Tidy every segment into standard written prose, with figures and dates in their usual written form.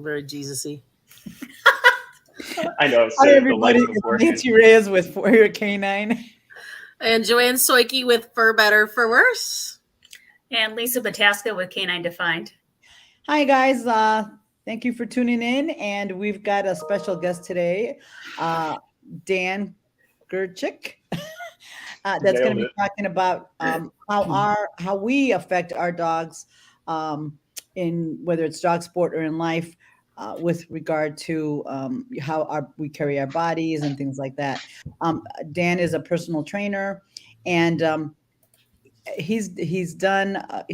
very Jesus-y. I know. Hi, So the everybody. life It's of Nancy Reyes with For Your Canine. And Joanne Soike with For Better, For Worse. And Lisa Bataska with Canine Defined. Hi, guys. Thank you for tuning in. And we've got a special guest today, Dan Grgic. That's going to be talking about how we affect our dogs in whether it's dog sport or in life. With regard to how we carry our bodies and things like that. Dan is a personal trainer, and he's done a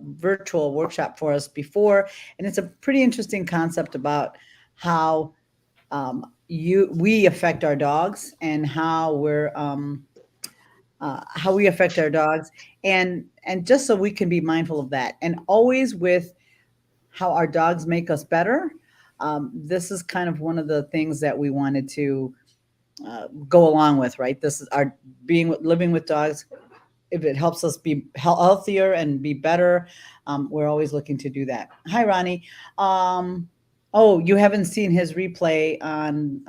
virtual workshop for us before, and it's a pretty interesting concept about how we affect our dogs and how we affect our dogs, and just so we can be mindful of that, and always with how our dogs make us better. This is kind of one of the things that we wanted to go along with, right? This is our living with dogs. If it helps us be healthier and be better, we're always looking to do that. Hi, Ronnie. Oh, you haven't seen his replay on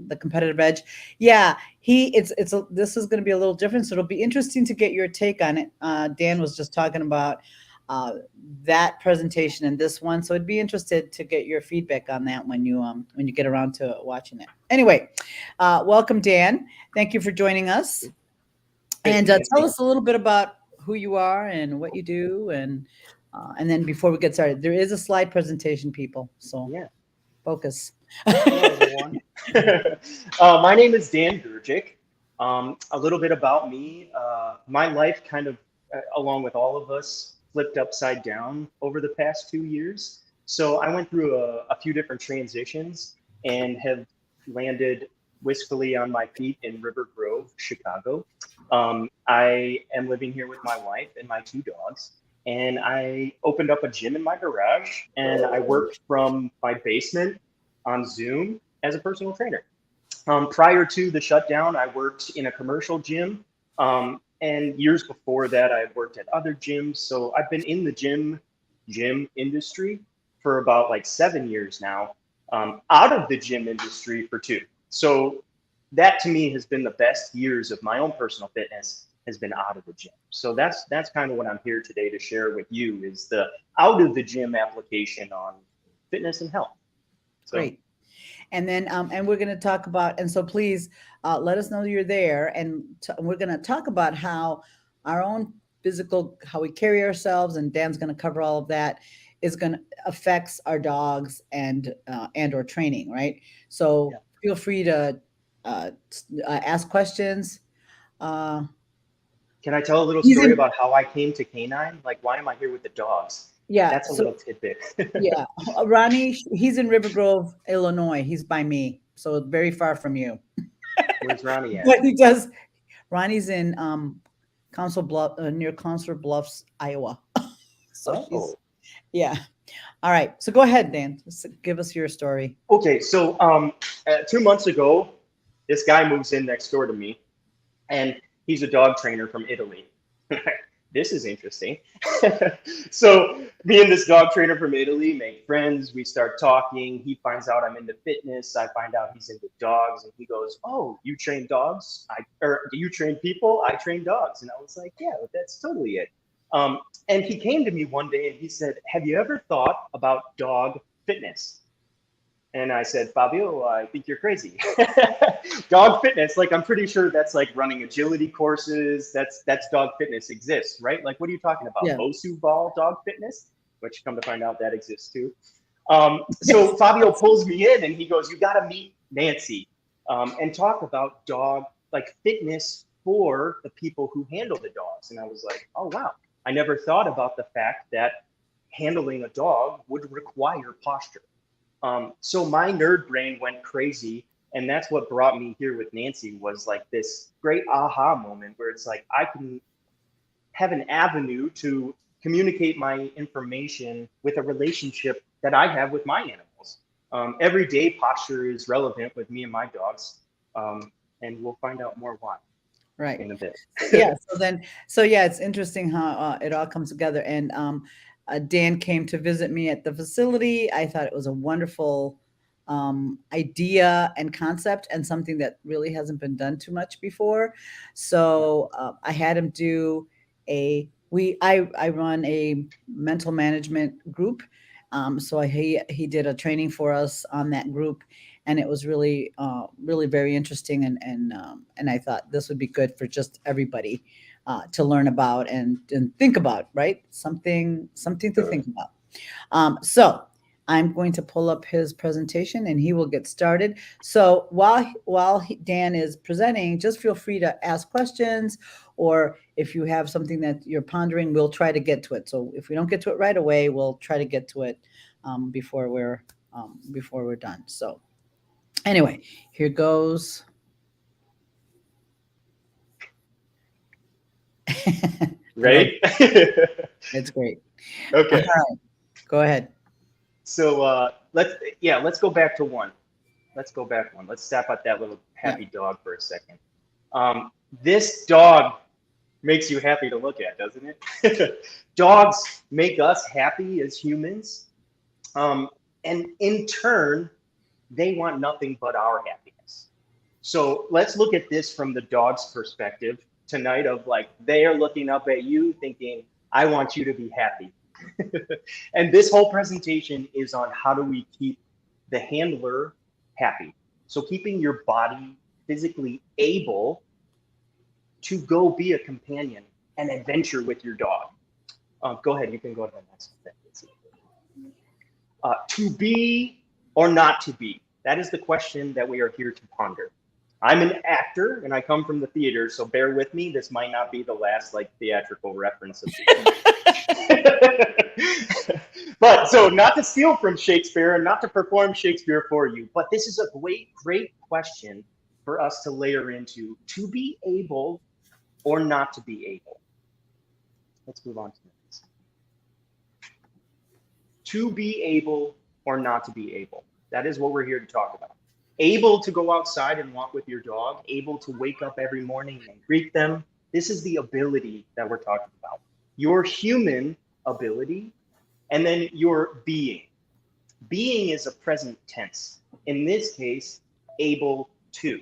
the Competitive Edge? Yeah, this is going to be a little different, so it'll be interesting to get your take on it. Dan was just talking about that presentation and this one, so I'd be interested to get your feedback on that when you get around to watching it. Anyway, welcome, Dan. Thank you for joining us, and tell us a little bit about who you are and what you do, and then before we get started, there is a slide presentation, people, so yeah, focus. Hello, everyone. My name is Dan Grgic. A little bit about me. My life kind of, along with all of us, flipped upside down over the past 2 years. So I went through a few different transitions and have landed wistfully on my feet in River Grove, Chicago. I am living here with my wife and my 2 dogs. And I opened up a gym in my garage, and I worked from my basement on Zoom as a personal trainer. Prior to the shutdown, I worked in a commercial gym. And years before that, I worked at other gyms. So I've been in the gym industry for about like 7 years now, out of the gym industry for 2. So that to me has been the best years of my own personal fitness, has been out of the gym. So that's kind of what I'm here today to share with you, is the out of the gym application on fitness and health. So. Great. And then, and we're going to talk about, and so please let us know you're there. And we're going to talk about how our own physical, how we carry ourselves, and Dan's going to cover all of that, is going to affects our dogs and or training, right? So feel free to ask questions. Can I tell a little story about how I came to Canine? Like, why am I here with the dogs? Yeah. That's a little tidbit. Yeah. Ronnie, he's in River Grove, Illinois. He's by me, so very far from you. Where's Ronnie at? But Ronnie's in Council Bluff, near Council Bluffs, Iowa. So yeah. All right. So go ahead, Dan. Give us your story. Okay. So 2 months ago, this guy moves in next door to me, and he's a dog trainer from Italy. This is interesting. So me and this dog trainer from Italy make friends. We start talking. He finds out I'm into fitness. I find out he's into dogs, and he goes, "Oh, you train dogs? Or do you train people? I train dogs." And I was like, "Yeah, that's totally it." And he came to me one day and he said, "Have you ever thought about dog fitness?" And I said, "Fabio, I think you're crazy." Dog fitness, like, I'm pretty sure that's like running agility courses. That's dog fitness exists, right? Like, what are you talking about? Yeah. Bosu ball dog fitness, which come to find out that exists too. So Fabio pulls me in and he goes, "You got to meet Nancy and talk about dog like fitness for the people who handle the dogs." And I was like, "Oh, wow. I never thought about the fact that handling a dog would require posture." So my nerd brain went crazy, and that's what brought me here with Nancy, was like this great aha moment where it's like I can have an avenue to communicate my information with a relationship that I have with my animals. Everyday posture is relevant with me and my dogs, and we'll find out more why. Right. In a bit. Yeah. So yeah, it's interesting how it all comes together. And Dan came to visit me at the facility. I thought it was a wonderful idea and concept, and something that really hasn't been done too much before. So I had him do I run a mental management group. So he did a training for us on that group, and it was really really very interesting, and I thought this would be good for just everybody to learn about and think about, right? Something to think about. So I'm going to pull up his presentation and he will get started. So while Dan is presenting, just feel free to ask questions, or if you have something that you're pondering, we'll try to get to it. So if we don't get to it right away, we'll try to get to it before we're done. So anyway, here goes. Ready? It's great. Okay. All right. Go ahead. So let's go back to one. Let's go back one. Let's stop at that little happy dog for a second. This dog makes you happy to look at, doesn't it? Dogs make us happy as humans. And in turn, they want nothing but our happiness. So let's look at this from the dog's perspective tonight, of like, they are looking up at you thinking, I want you to be happy. And this whole presentation is on how do we keep the handler happy. So keeping your body physically able to go be a companion and adventure with your dog. Go ahead, you can go to the next thing. To be or not to be? That is the question that we are here to ponder. I'm an actor and I come from the theater, so bear with me. This might not be the last theatrical reference of the But so not to steal from Shakespeare and not to perform Shakespeare for you, but this is a great question for us to layer into: to be able or not to be able. Let's move on to this. To be able or not to be able. That is what we're here to talk about. Able to go outside and walk with your dog, able to wake up every morning and greet them. This is the ability that we're talking about. Your human ability, and then your being. Being is a present tense. In this case, able to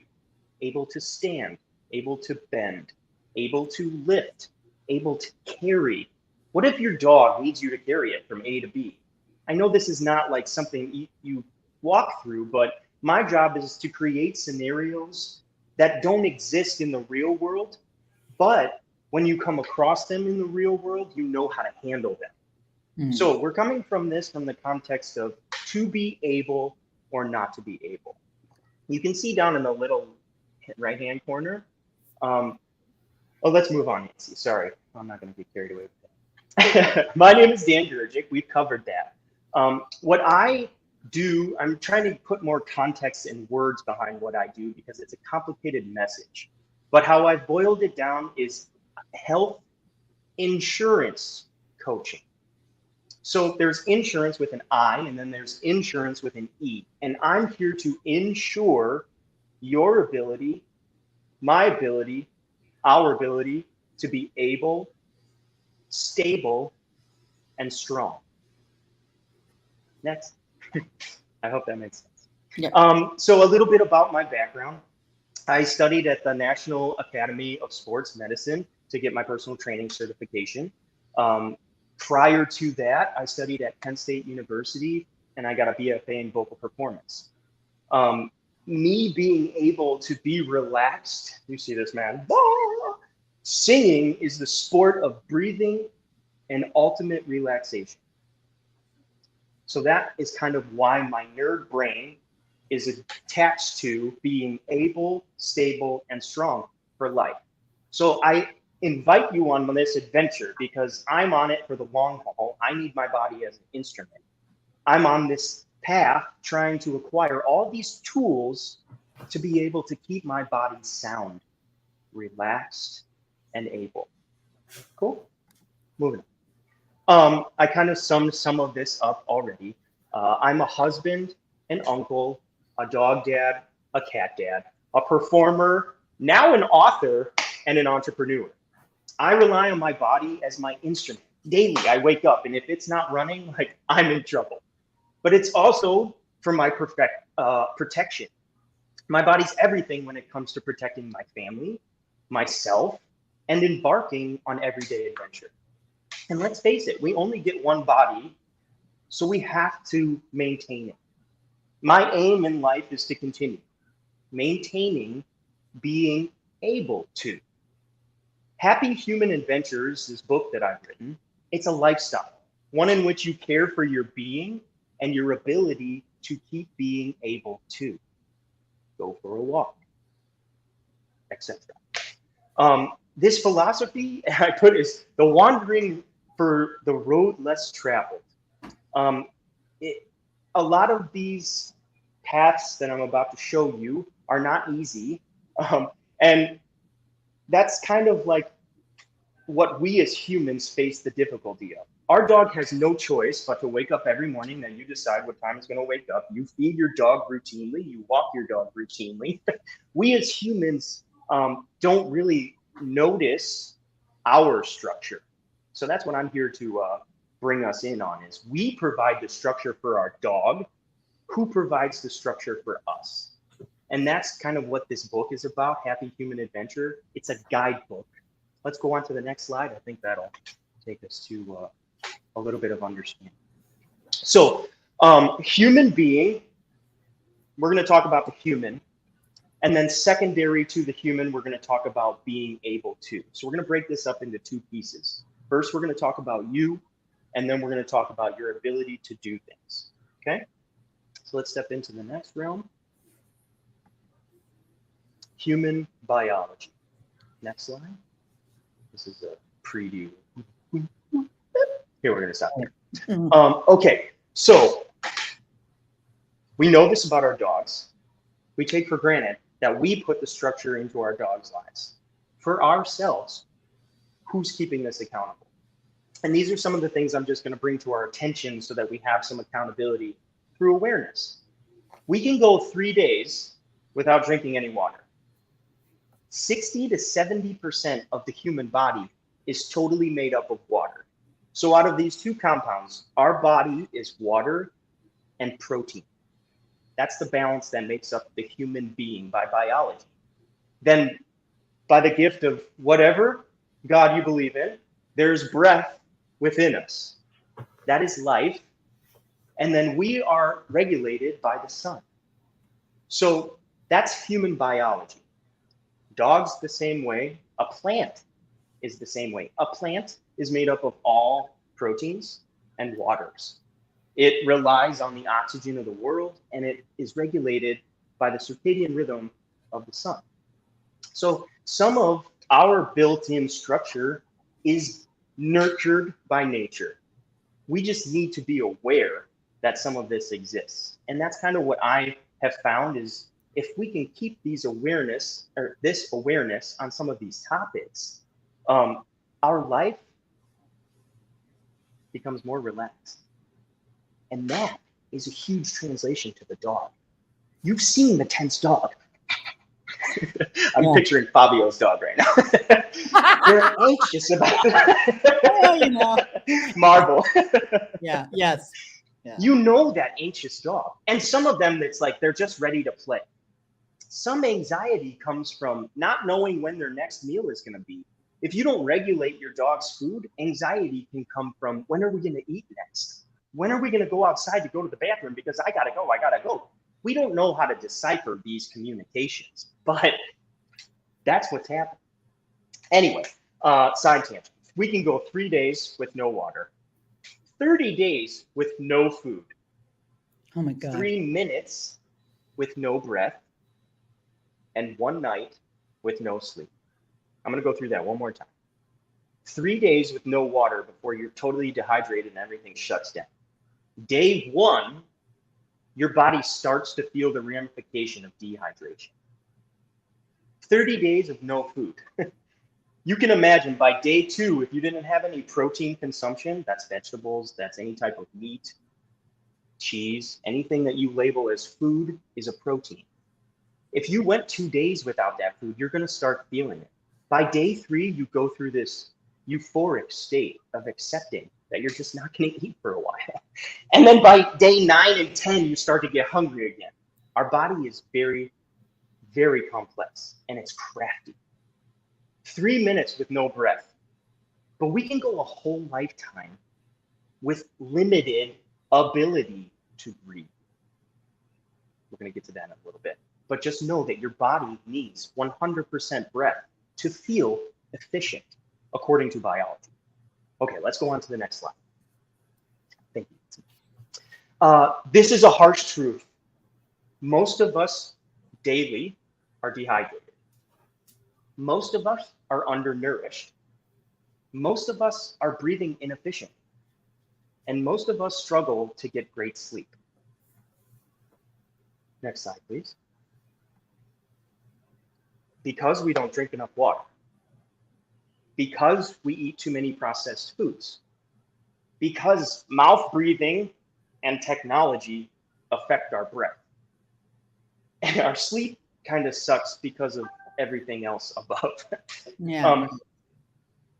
stand, able to bend, able to lift, able to carry. What if your dog needs you to carry it from A to B? I know this is not like something you walk through, but my job is to create scenarios that don't exist in the real world, but when you come across them in the real world, you know how to handle them. So we're coming from the context of to be able or not to be able. You can see down in the little right-hand corner. Let's move on, Nancy. Sorry, I'm not going to be carried away with that. My name is Dan Grgic. We've covered that. What I do, I'm trying to put more context and words behind what I do because it's a complicated message. But how I've boiled it down is health insurance coaching. So there's insurance with an I, and then there's insurance with an E. And I'm here to ensure your ability, my ability, our ability to be able, stable, and strong. Next. I hope that makes sense. Yeah. So a little bit about my background. I studied at the National Academy of Sports Medicine to get my personal training certification. Prior to that, I studied at Penn State University and I got a BFA in vocal performance. Me being able to be relaxed, you see this man, singing is the sport of breathing and ultimate relaxation. So that is kind of why my nerd brain is attached to being able, stable, and strong for life. So I invite you on this adventure because I'm on it for the long haul. I need my body as an instrument. I'm on this path trying to acquire all these tools to be able to keep my body sound, relaxed, and able. Cool? Moving on. I kind of summed some of this up already. I'm a husband, an uncle, a dog dad, a cat dad, a performer, now an author, and an entrepreneur. I rely on my body as my instrument Daily, I wake up, and if it's not running, like, I'm in trouble. But it's also for my protection. My body's everything when it comes to protecting my family, myself, and embarking on everyday adventure. And let's face it, we only get one body, so we have to maintain it. My aim in life is to continue maintaining being able to. Happy Human Adventures, this book that I've written, it's a lifestyle, one in which you care for your being and your ability to keep being able to go for a walk, etc. This philosophy I put is the wandering for the road less traveled. A lot of these paths that I'm about to show you are not easy. And that's kind of like what we as humans face the difficulty of. Our dog has no choice but to wake up every morning, then you decide what time it's going to wake up. You feed your dog routinely, you walk your dog routinely. We as humans don't really notice our structure. So that's what I'm here to bring us in on, is we provide the structure for our dog. Who provides the structure for us? And that's kind of what this book is about, Happy Human Adventure. It's a guidebook. Let's go on to the next slide. I think that'll take us to a little bit of understanding. So human being, we're going to talk about the human. And then secondary to the human, we're going to talk about being able to. So we're going to break this up into two pieces. First, we're going to talk about you, and then we're going to talk about your ability to do things. Okay? So let's step into the next realm. Human biology. Next slide. This is a preview. Here, we're going to stop there. Okay, so we know this about our dogs. We take for granted that we put the structure into our dogs' lives. For ourselves, who's keeping this accountable? And these are some of the things I'm just going to bring to our attention so that we have some accountability through awareness. We can go 3 days without drinking any water. 60 to 70% of the human body is totally made up of water. So out of these two compounds, our body is water and protein. That's the balance that makes up the human being by biology. Then by the gift of whatever God you believe in, there's breath within us. That is life. And then we are regulated by the sun. So that's human biology. Dogs the same way. A plant is the same way. A plant is made up of all proteins and waters. It relies on the oxygen of the world, and it is regulated by the circadian rhythm of the sun. So some of our built-in structure is nurtured by nature. We just need to be aware that some of this exists. And that's kind of what I have found is, if we can keep this awareness on some of these topics, our life becomes more relaxed. And that is a huge translation to the dog. You've seen the tense dog. I'm picturing Fabio's dog right now. They're anxious about Marble. Yeah, yes. Yeah. You know that anxious dog. And some of them, it's like they're just ready to play. Some anxiety comes from not knowing when their next meal is going to be. If you don't regulate your dog's food, anxiety can come from, when are we going to eat next? When are we going to go outside to go to the bathroom? Because I got to go. We don't know how to decipher these communications, but that's what's happening. Anyway, side tangent. We can go 3 days with no water, 30 days with no food. Oh my God. 3 minutes with no breath, and 1 night with no sleep. I'm going to go through that one more time. 3 days with no water before you're totally dehydrated and everything shuts down. Day 1, your body starts to feel the ramification of dehydration. 30 days of no food. You can imagine by day 2, if you didn't have any protein consumption, that's vegetables, that's any type of meat, cheese, anything that you label as food is a protein. If you went 2 days without that food, you're going to start feeling it. By day 3, you go through this euphoric state of accepting that you're just not going to eat for a while. And then by day 9 and 10, you start to get hungry again. Our body is very, very complex, and it's crafty. 3 minutes with no breath, but we can go a whole lifetime with limited ability to breathe. We're going to get to that in a little bit, but just know that your body needs 100% breath to feel efficient, according to biology. Okay, let's go on to the next slide. Thank you. This is a harsh truth. Most of us daily are dehydrated. Most of us are undernourished. Most of us are breathing inefficient. And most of us struggle to get great sleep. Next slide, please. Because we don't drink enough water. Because we eat too many processed foods. Because mouth breathing and technology affect our breath. And our sleep kind of sucks because of everything else above. Yeah.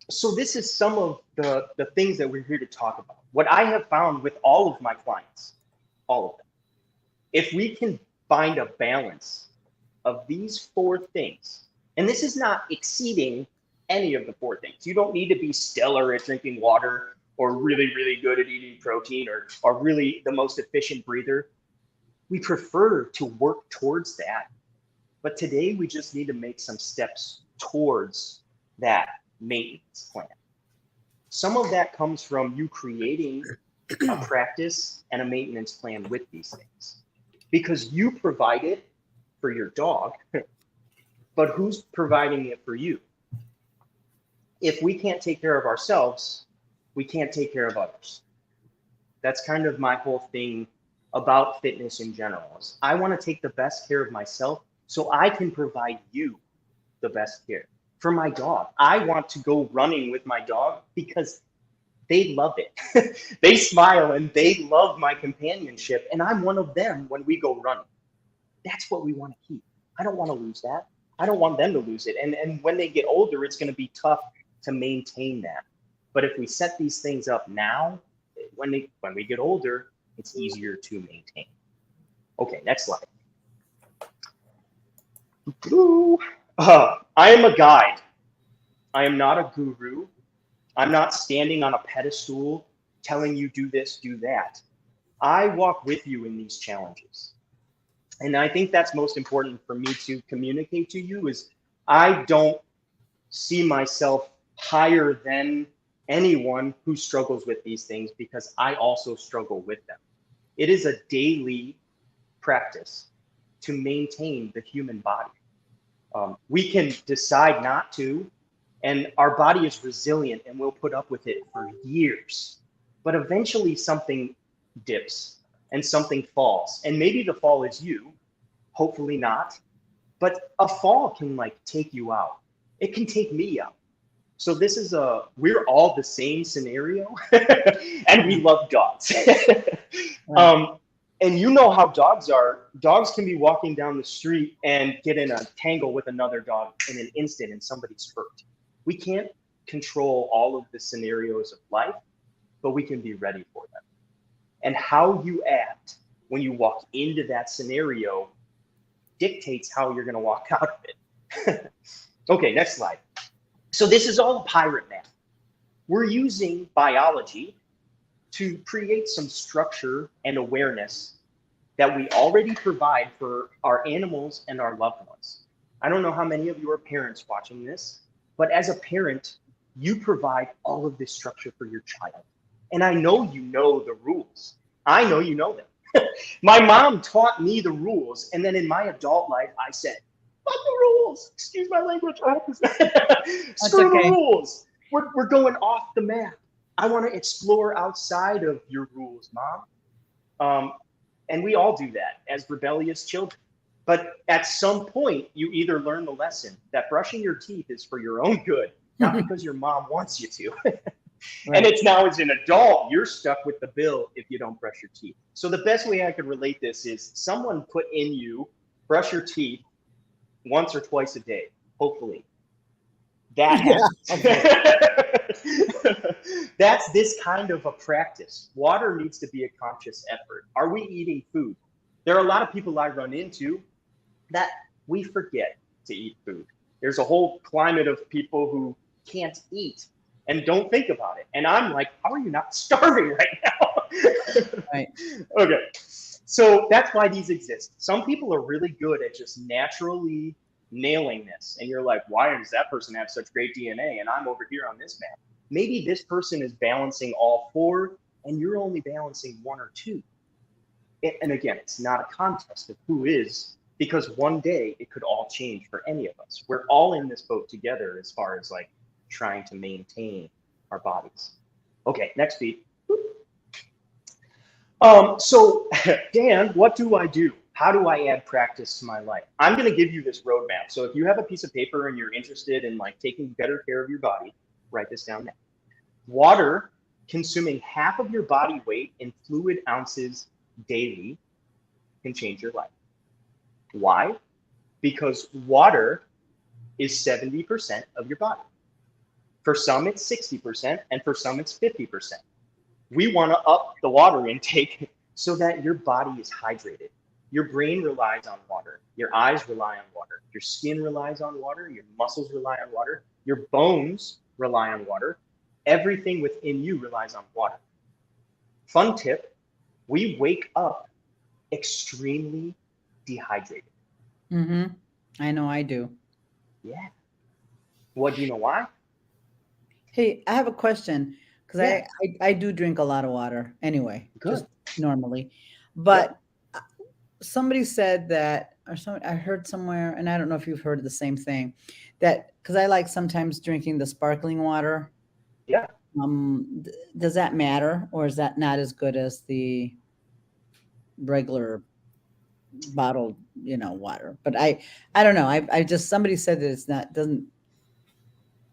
So this is some of the things that we're here to talk about. What I have found with all of my clients, all of them, if we can find a balance of these 4 things, and this is not exceeding any of the 4 things. You don't need to be stellar at drinking water or really, really good at eating protein or really the most efficient breather. We prefer to work towards that. But today we just need to make some steps towards that maintenance plan. Some of that comes from you creating a practice and a maintenance plan with these things. Because you provide it for your dog, but who's providing it for you? If we can't take care of ourselves, we can't take care of others. That's kind of my whole thing about fitness in general. Is I want to take the best care of myself so I can provide you the best care. For my dog, I want to go running with my dog because they love it. They smile and they love my companionship, and I'm one of them when we go running. That's what we want to keep. I don't want to lose that. I don't want them to lose it. And when they get older, it's going to be tough to maintain that. But if we set these things up now, when we get older, it's easier to maintain. Okay, next slide. I am a guide. I am not a guru. I'm not standing on a pedestal telling you do this, do that. I walk with you in these challenges. And I think that's most important for me to communicate to you is I don't see myself higher than anyone who struggles with these things because I also struggle with them. It is a daily practice to maintain the human body. We can decide not to, and our body is resilient and we'll put up with it for years. But eventually something dips and something falls. And maybe the fall is you, hopefully not. But a fall can take you out. It can take me out. So this is we're all the same scenario and we love dogs. And you know how dogs are. Dogs can be walking down the street and get in a tangle with another dog in an instant and somebody's hurt. We can't control all of the scenarios of life, but we can be ready for them. And how you act when you walk into that scenario dictates how you're going to walk out of it. Okay, next slide. So this is all pirate math. We're using biology to create some structure and awareness that we already provide for our animals and our loved ones. I don't know how many of you are parents watching this, but as a parent, you provide all of this structure for your child. And I know you know the rules. I know you know them. My mom taught me the rules, and then in my adult life, I said, fuck the rules. Excuse my language. Screw the rules. We're going off the map. I want to explore outside of your rules, Mom. And we all do that as rebellious children. But at some point, you either learn the lesson that brushing your teeth is for your own good, not because your mom wants you to. Right. And it's now as an adult, you're stuck with the bill if you don't brush your teeth. So the best way I could relate this is someone put in you, brush your teeth once or twice a day, hopefully. That happens. That's this kind of a practice. Water needs to be a conscious effort. Are we eating food? There are a lot of people I run into that we forget to eat food. There's a whole climate of people who can't eat and don't think about it. And I'm like, how are you not starving right now? Right. Okay. So that's why these exist. Some people are really good at just naturally nailing this. And you're like, why does that person have such great DNA? And I'm over here on this map. Maybe this person is balancing all four and you're only balancing one or two. And again, it's not a contest of who is, because one day it could all change for any of us. We're all in this boat together as far as like trying to maintain our bodies. Okay, next beat. So Dan, what do I do? How do I add practice to my life? I'm going to give you this roadmap. So if you have a piece of paper and you're interested in like taking better care of your body, write this down now. Water, consuming half of your body weight in fluid ounces daily, can change your life. Why? Because water is 70% of your body. For some, it's 60%, and for some, it's 50%. We want to up the water intake so that your body is hydrated. Your brain relies on water. Your eyes rely on water. Your skin relies on water. Your muscles rely on water. Your bones rely on water. Everything within you relies on water. Fun tip, we wake up extremely dehydrated. Mm-hmm. I know I do. Yeah. What do you know why? Hey, I have a question because Yeah. I do drink a lot of water anyway, Good. just normally. But somebody said that, or I heard somewhere, and I don't know if you've heard the same thing, that because I like sometimes drinking the sparkling water. Yeah. Does that matter, or is that not as good as the regular bottled, water? But I don't know. I just, somebody said that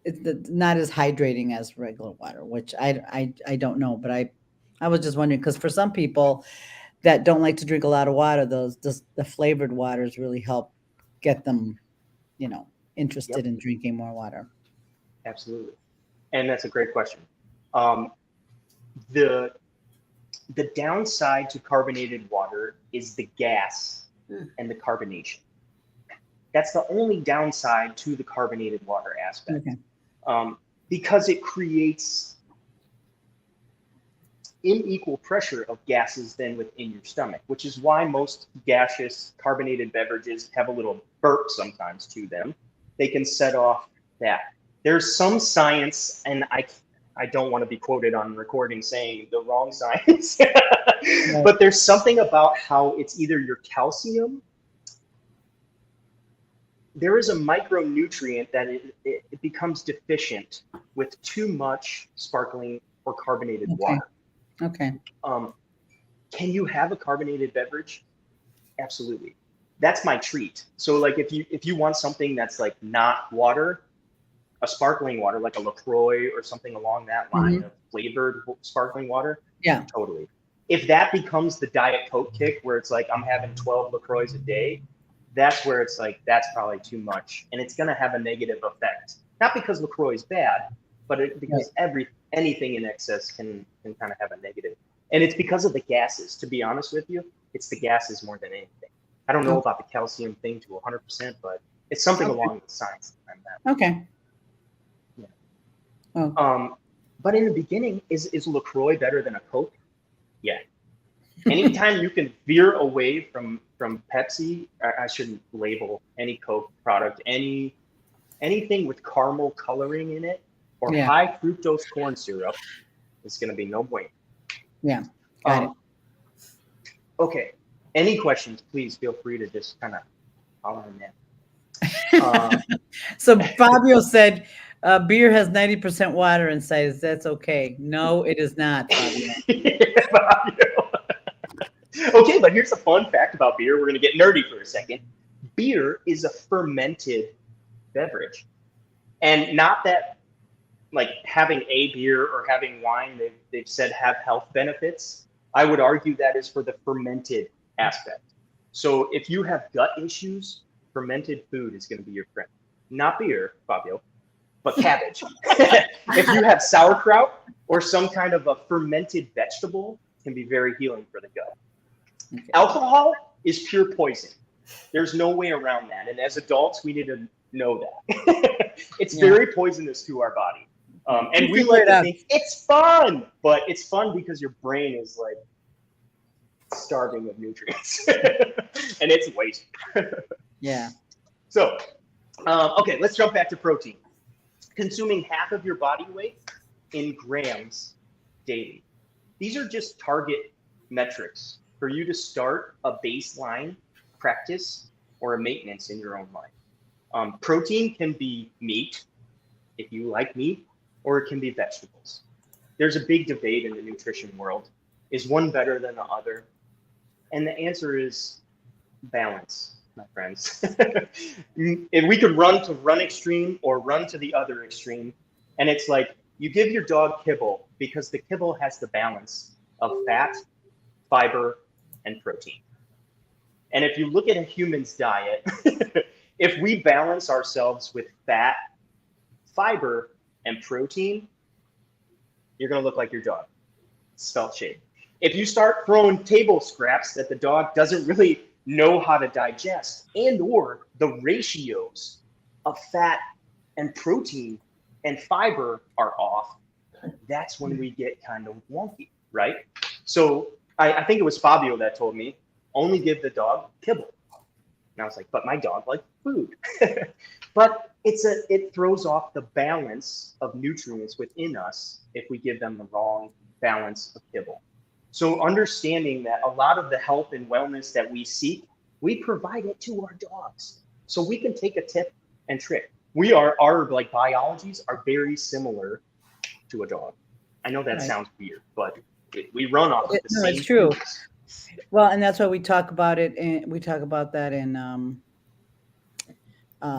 it's not as hydrating as regular water, which I don't know, but I was just wondering, because for some people that don't like to drink a lot of water, the flavored waters really help get them, interested in drinking more water. Absolutely. And that's a great question. The downside to carbonated water is the gas and the carbonation. That's the only downside to the carbonated water aspect. Okay. Because it creates unequal pressure of gases then within your stomach, which is why most gaseous carbonated beverages have a little burp sometimes to them. They can set off that. There's some science, and I don't want to be quoted on recording saying the wrong science, but there's something about how it's either your calcium. There is a micronutrient that it becomes deficient with too much sparkling or carbonated water. Okay. Can you have a carbonated beverage? Absolutely. That's my treat. So like if you want something that's like not water, a sparkling water like a LaCroix or something along that line of flavored sparkling water, yeah, totally. If that becomes the Diet Coke kick where it's like I'm having 12 LaCroix a day, that's where it's like that's probably too much, and it's going to have a negative effect. Not because LaCroix is bad, but because anything in excess can kind of have a negative. And it's because of the gases. To be honest with you, it's the gases more than anything. I don't know about the calcium thing to 100%, but it's something along the science behind that. Okay. Yeah. Oh. But in the beginning, is LaCroix better than a Coke? Yeah. Anytime you can veer away from Pepsi, I shouldn't label any Coke product, anything with caramel coloring in it or high fructose corn syrup, is going to be no bueno. Yeah. Got it. Okay. Any questions, please feel free to just kind of holler in there. So Fabio said, beer has 90% water inside. That's okay. No, it is not, Fabio. Fabio. Okay, but here's a fun fact about beer. We're going to get nerdy for a second. Beer is a fermented beverage. And not that like having a beer or having wine, they've said have health benefits. I would argue that is for the fermented aspect. So if you have gut issues, fermented food is going to be your friend. Not beer, Fabio. but cabbage. If you have sauerkraut or some kind of a fermented vegetable, it can be very healing for the gut. Okay. Alcohol is pure poison. There's no way around that. And as adults, we need to know that. It's very poisonous to our body. And we like to think it's fun, but it's fun because your brain is like starving of nutrients and it's waste. Yeah. So, okay, let's jump back to protein. Consuming half of your body weight in grams daily. These are just target metrics for you to start a baseline practice or a maintenance in your own life. Protein can be meat, if you like meat, or it can be vegetables. There's a big debate in the nutrition world. Is one better than the other? And the answer is balance, my friends. If we could run to one extreme or run to the other extreme, and it's like you give your dog kibble because the kibble has the balance of fat, fiber, and protein. And if you look at a human's diet, if we balance ourselves with fat, fiber, and protein, you're going to look like your dog, spelt shape. If you start throwing table scraps that the dog doesn't really know how to digest, and or the ratios of fat and protein and fiber are off, that's when we get kind of wonky, right? So I think it was Fabio that told me, only give the dog kibble. And I was like, but my dog likes food. But it throws off the balance of nutrients within us if we give them the wrong balance of kibble. So understanding that a lot of the health and wellness that we seek, we provide it to our dogs. So we can take a tip and trick. Our like biologies are very similar to a dog. I know that sounds weird, but we run off of the same. It's true. Well, and that's why we talk about it, and we talk about that in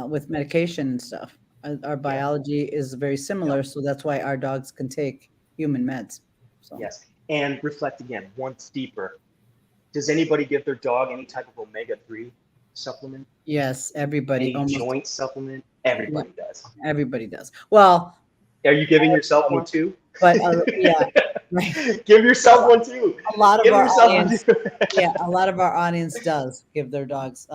with medication and stuff. Our biology is very similar, so that's why our dogs can take human meds. So. Yes, and reflect again once deeper. Does anybody give their dog any type of omega-3 supplement? Yes, everybody. Any joint supplement? Everybody does. Everybody does. Well, are you giving yourself one too? But yeah, right. Give yourself one too. A lot of our audience, a lot of our audience does give their dogs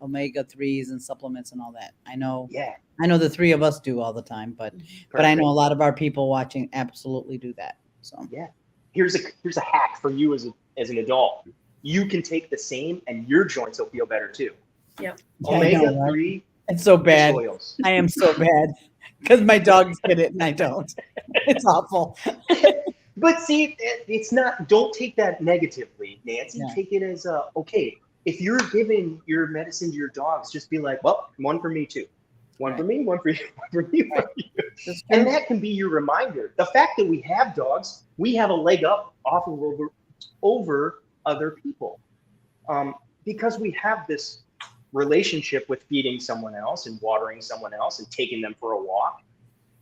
omega-3s and supplements and all that. I know. Yeah. I know the three of us do all the time, but I know a lot of our people watching absolutely do that. So yeah, here's a hack for you as an adult. You can take the same, and your joints will feel better too. Yep. Omega-3. It's so bad. Oils. I am so bad because my dogs get it and I don't. It's awful. But see, it's not. Don't take that negatively, Nancy. Yeah. Take it as okay. If you're giving your medicine to your dogs, just be like, well, one for me too. One for me, one for you, one for me, one for you. And that can be your reminder. The fact that we have dogs, we have a leg up off of over other people. Because we have this relationship with feeding someone else and watering someone else and taking them for a walk.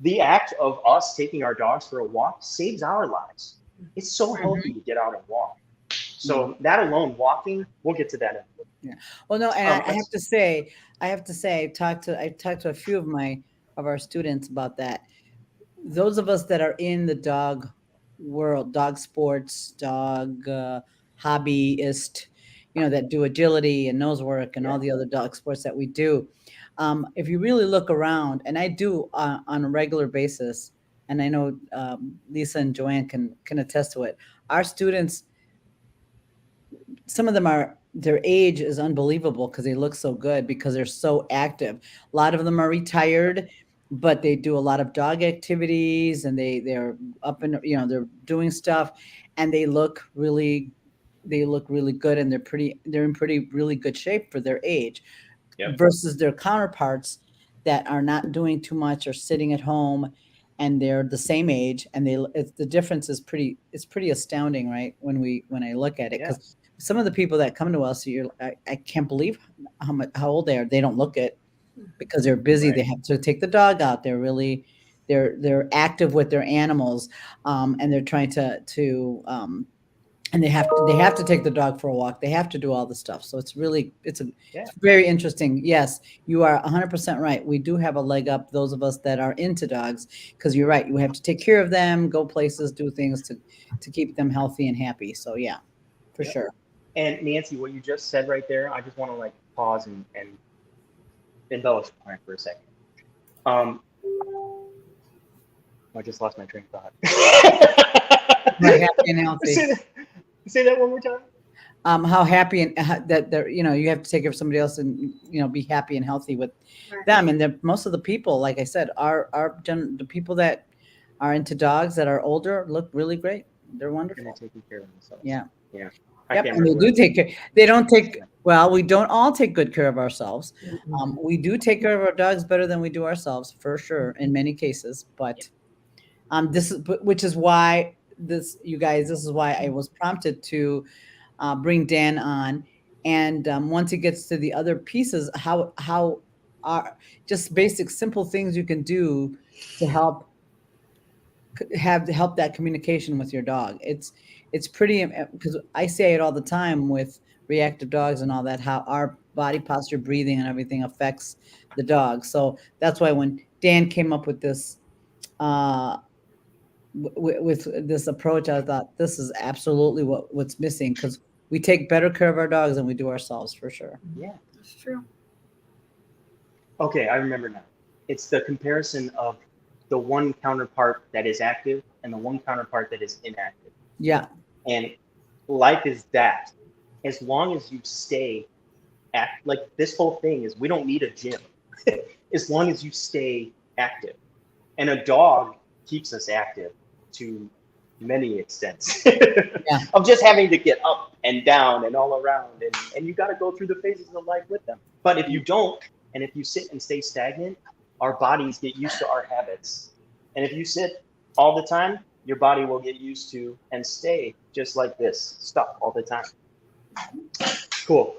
The act of us taking our dogs for a walk saves our lives. It's so healthy to get out and walk. So that alone, walking, we'll get to that in a little. Yeah. Well, no, and I have to say, I talked to a few of our students about that. Those of us that are in the dog world, dog sports, dog hobbyist, that do agility and nose work and all the other dog sports that we do. If you really look around, and I do on a regular basis, and I know Lisa and Joanne can attest to it. Our students, some of them their age is unbelievable because they look so good because they're so active. A lot of them are retired, but they do a lot of dog activities and they're up and they're doing stuff, and they look really good, and they're in really good shape for their age. Yep. Versus their counterparts that are not doing too much or sitting at home, and they're the same age, and the difference is pretty astounding, right? When I look at it, because some of the people that come to us, I can't believe how old they are. They don't look it because they're busy. Right. They have to take the dog out. They're active with their animals, and they're trying to and they have to take the dog for a walk. They have to do all the stuff. So it's Yeah. very interesting. Yes, you are 100% right. We do have a leg up, those of us that are into dogs, because you're right. You have to take care of them, go places, do things to keep them healthy and happy. So yeah, for Yep. sure. And Nancy, what you just said right there, I just want to like pause and embellish upon it for a second. I just lost my train of thought. Right, happy and healthy. Say that one more time. How happy and that they're, you have to take care of somebody else and be happy and healthy with them. And most of the people, like I said, the people that are into dogs that are older look really great. They're wonderful. And they're taking care of themselves. Yeah. Yeah. Yep, and they do take care. They don't take. Well, we don't all take good care of ourselves. We do take care of our dogs better than we do ourselves, for sure, in many cases. But which is why this is why I was prompted to bring Dan on. And once it gets to the other pieces, how are just basic, simple things you can do to help that communication with your dog. It's pretty, because I say it all the time with reactive dogs and all that, how our body posture, breathing, and everything affects the dog. So that's why when Dan came up with this with this approach, I thought this is absolutely what's missing, because we take better care of our dogs than we do ourselves, for sure. Yeah, That's true. Okay, I remember now. It's the comparison of the one counterpart that is active and the one counterpart that is inactive. Yeah. And life is that. As long as you stay like this whole thing is, we don't need a gym. As long as you stay active. And a dog keeps us active to many extents. Yeah. Of just having to get up and down and all around. And you got to go through the phases of life with them. But if you don't, and if you sit and stay stagnant, our bodies get used to our habits. And if you sit all the time, your body will get used to and stay just like this, stuck all the time. Cool.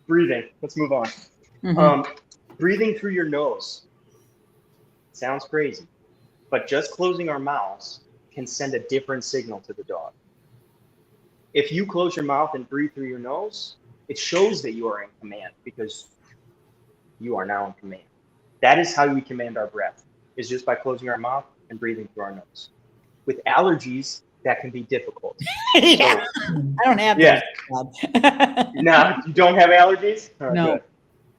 Breathing. Let's move on. Mm-hmm. Breathing through your nose. Sounds crazy, but just closing our mouths can send a different signal to the dog. If you close your mouth and breathe through your nose, it shows that you are in command, because you are now in command. That is how we command our breath, is just by closing our mouth and breathing through our nose. With allergies, that can be difficult. Yeah. I don't have Yeah. those. No, you don't have allergies? Oh, no.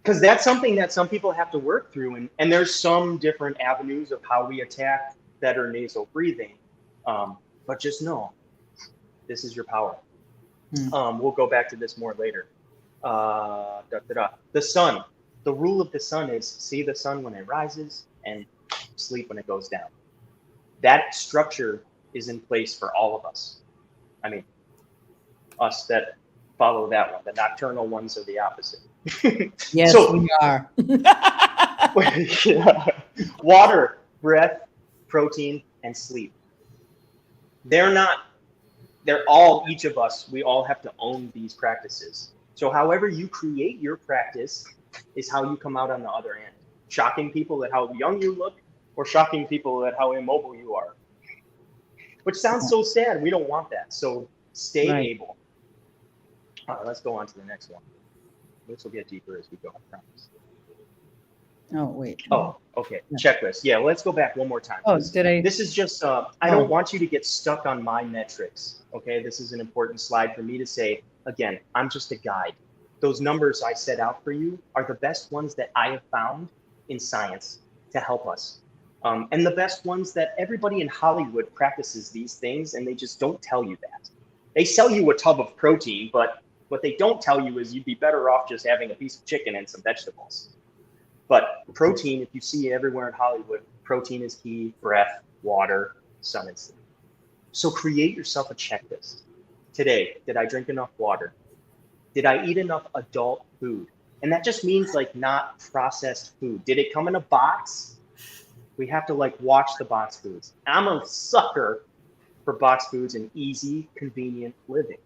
Because that's something that some people have to work through. And there's some different avenues of how we attack better nasal breathing. But just know, this is your power. We'll go back to this more later. The sun. The rule of the sun is see the sun when it rises and sleep when it goes down. That structure is in place for all of us. I mean, us that follow that one. The nocturnal ones are the opposite. Yes, so, we are. Water, breath, protein, and sleep. They're all, each of us, we all have to own these practices. So however you create your practice is how you come out on the other end. Shocking people at how young you look, or shocking people at how immobile you are. Which sounds so sad. We don't want that. So stay able. All right, let's go on to the next one. This will get deeper as we go, I promise. Oh, wait. Oh, okay. Checklist. Yeah, let's go back one more time. Oh, did I? This is just, I don't want you to get stuck on my metrics. Okay, this is an important slide for me to say, again, I'm just a guide. Those numbers I set out for you are the best ones that I have found in science to help us. And the best ones that everybody in Hollywood practices these things, and they just don't tell you that. They sell you a tub of protein, but what they don't tell you is you'd be better off just having a piece of chicken and some vegetables. But protein, if you see it everywhere in Hollywood, protein is key: breath, water, sun, and sleep. So create yourself a checklist. Today, did I drink enough water? Did I eat enough adult food? And that just means like not processed food. Did it come in a box? We have to like watch the box foods. I'm a sucker for box foods and easy, convenient living.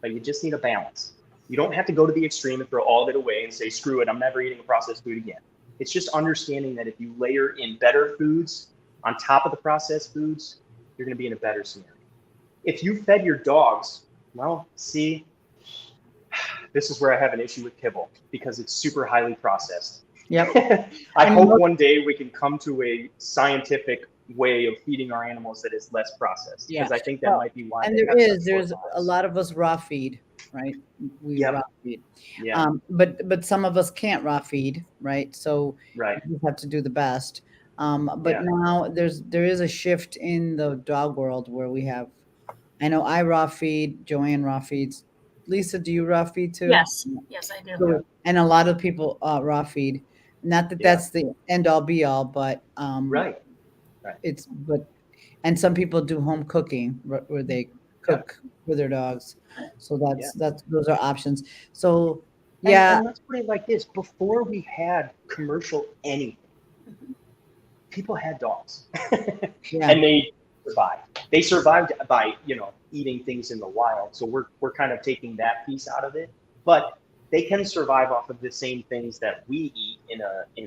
But you just need a balance. You don't have to go to the extreme and throw all of it away and say, screw it, I'm never eating a processed food again. It's just understanding that if you layer in better foods on top of the processed foods, you're going to be in a better scenario. If you fed your dogs Well, see, this is where I have an issue with kibble because it's super highly processed. Yep. I And hope most- one day we can come to a scientific way of feeding our animals that is less processed, because Yeah. I think that Well, might be why. And they there have such is, there's short a lives. lot of us raw feed, right? We Yep. raw feed. Yeah. But some of us can't raw feed, right? So Right. you have to do the best. But Yeah. now there is a shift in the dog world where we have, I know I raw feed, Joanne raw feeds. Lisa, do you raw feed too? Yes. Yes, I do. So- And a lot of people raw feed. Not that Yeah. that's the end all be all, but Right. and some people do home cooking where they cook for their dogs. So that's those are options. So yeah, And let's put it like this: before we had commercial anything, people had dogs, yeah, and they survived. They survived by eating things in the wild. So we're kind of taking that piece out of it, but they can survive off of the same things that we eat in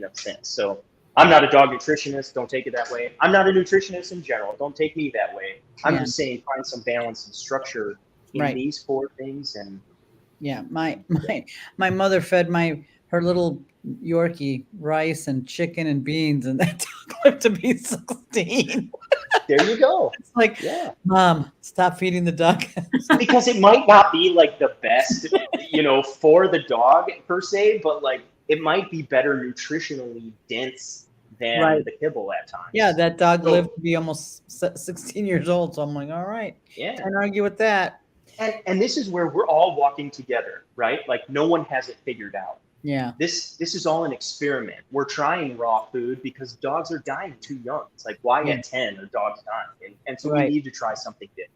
a sense. So I'm not a dog nutritionist. Don't take it that way. I'm not a nutritionist in general. Don't take me that way. I'm Yeah. just saying find some balance and structure in Right. these four things. And yeah. My mother fed her little Yorkie rice and chicken and beans, and that dog lived to be 16. there you go. It's like, Yeah. Mom, stop feeding the duck. Because it might not be like the best, for the dog per se, but like it might be better nutritionally dense than Right. the kibble at times. Yeah, that dog So- lived to be almost 16 years old. So I'm like, all right, Yeah. can't argue with that. And this is where we're all walking together, right? Like no one has it figured out. Yeah, This is all an experiment. We're trying raw food because dogs are dying too young. It's like, why Yeah. at 10 are dogs dying? And so Right. we need to try something different.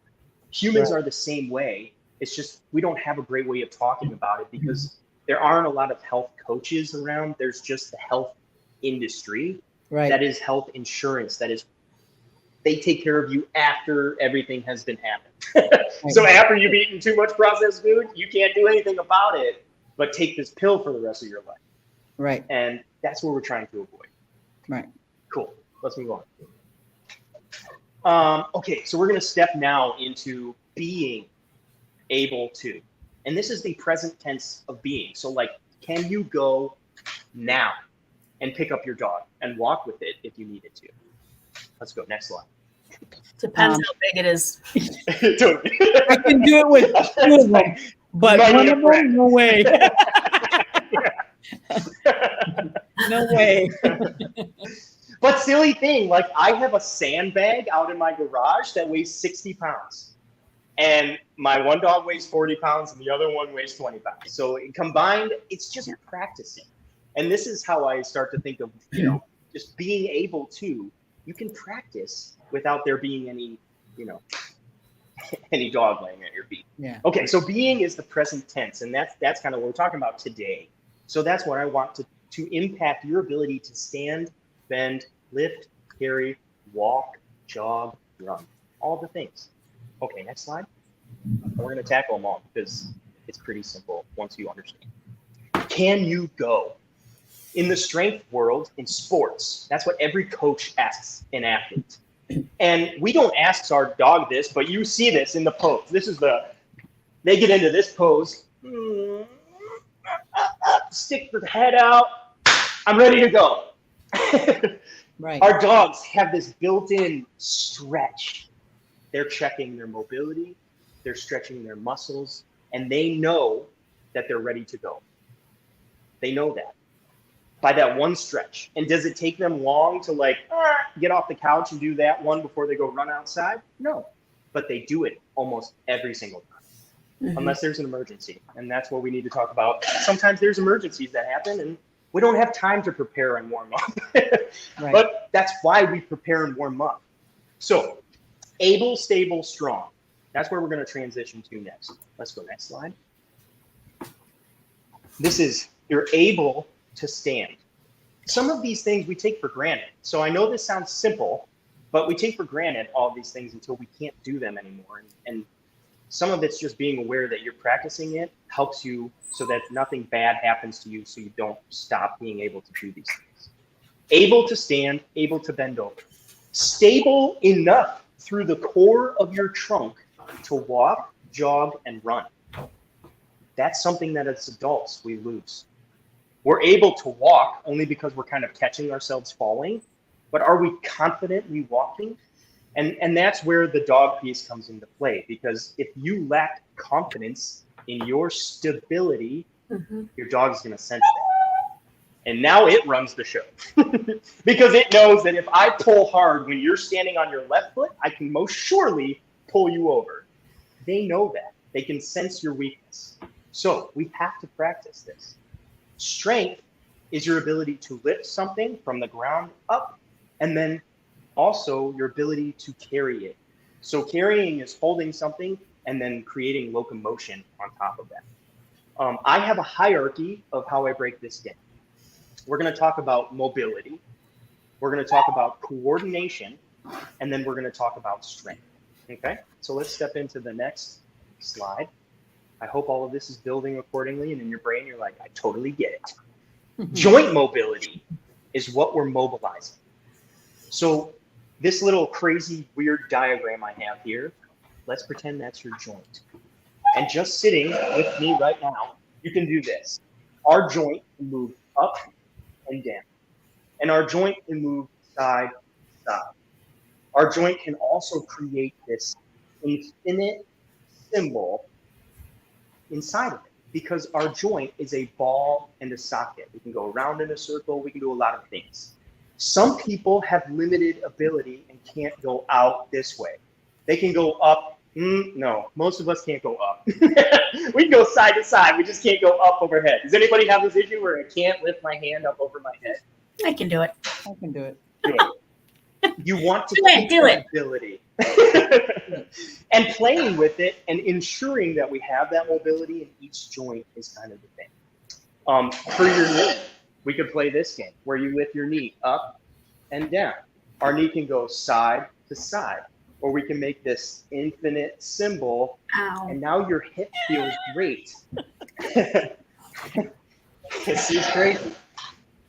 Humans Right. are the same way. It's just we don't have a great way of talking about it because there aren't a lot of health coaches around. There's just the health industry right. that is health insurance. That is, they take care of you after everything has been happened. So after you've eaten too much processed food, you can't do anything about it, but take this pill for the rest of your life. Right. And that's what we're trying to avoid. Right. Cool. Let's move on. Okay, so we're going to step now into being able to. And this is the present tense of being. So like, can you go now and pick up your dog and walk with it if you needed to? Let's go. Next slide. Depends how big it is. I can do it with two of them, but Might one need a of them, friend. no way. No way. But silly thing, like I have a sandbag out in my garage that weighs 60 pounds. And my one dog weighs 40 pounds and the other one weighs 20 pounds. So combined, it's just practicing. And this is how I start to think of, just being able to, you can practice without there being any, any dog laying at your feet. Yeah. Okay, so being is the present tense, and that's kind of what we're talking about today. So that's what I want to impact your ability to stand, bend, lift, carry, walk, jog, run, all the things. Okay, next slide. We're going to tackle them all because it's pretty simple once you understand. Can you go? In the strength world, in sports, that's what every coach asks an athlete. And we don't ask our dog this, but you see this in the pose. They get into this pose. Stick the head out. I'm ready to go. Right. Our dogs have this built-in stretch. They're checking their mobility, they're stretching their muscles, and they know that they're ready to go. They know that by that one stretch. And does it take them long to get off the couch and do that one before they go run outside? No, but they do it almost every single time, unless there's an emergency. And that's what we need to talk about. Sometimes there's emergencies that happen and we don't have time to prepare and warm up. Right. But that's why we prepare and warm up. So able, stable, strong. That's where we're going to transition to next. Let's go next slide. This is, you're able to stand. Some of these things we take for granted. So I know this sounds simple, but we take for granted all these things until we can't do them anymore. And some of it's just being aware that you're practicing it helps you so that nothing bad happens to you so you don't stop being able to do these things. Able to stand, able to bend over. Stable enough through the core of your trunk to walk jog, and run. That's something that as adults we lose. We're able to walk only because we're kind of catching ourselves falling, but are we confidently walking? And that's where the dog piece comes into play, because if you lack confidence in your stability, your dog is going to sense that. And now it runs the show because it knows that if I pull hard when you're standing on your left foot, I can most surely pull you over. They know that. They can sense your weakness. So we have to practice this. Strength is your ability to lift something from the ground up, and then also your ability to carry it. So carrying is holding something and then creating locomotion on top of that. I have a hierarchy of how I break this down. We're going to talk about mobility. We're going to talk about coordination, and then we're going to talk about strength. Okay, so let's step into the next slide. I hope all of this is building accordingly, and in your brain, you're like, I totally get it. Joint mobility is what we're mobilizing. So this little crazy, weird diagram I have here, let's pretend that's your joint. And just sitting with me right now, you can do this. Our joint can move up and down. And our joint can move side to side. Our joint can also create this infinite symbol inside of it, because our joint is a ball and a socket. We can go around in a circle. We can do a lot of things. Some people have limited ability and can't go out this way. They can go up. No, most of us can't go up. We can go side to side. We just can't go up overhead. Does anybody have this issue where I can't lift my hand up over my head? I can do it. I can do it. Good. You want to Do it, keep do that it. ability. And playing with it and ensuring that we have that mobility in each joint is kind of the thing. For your knee, we could play this game where you lift your knee up and down. Our knee can go side to side, or we can make this infinite symbol. Ow. And now your hip feels great. This is crazy.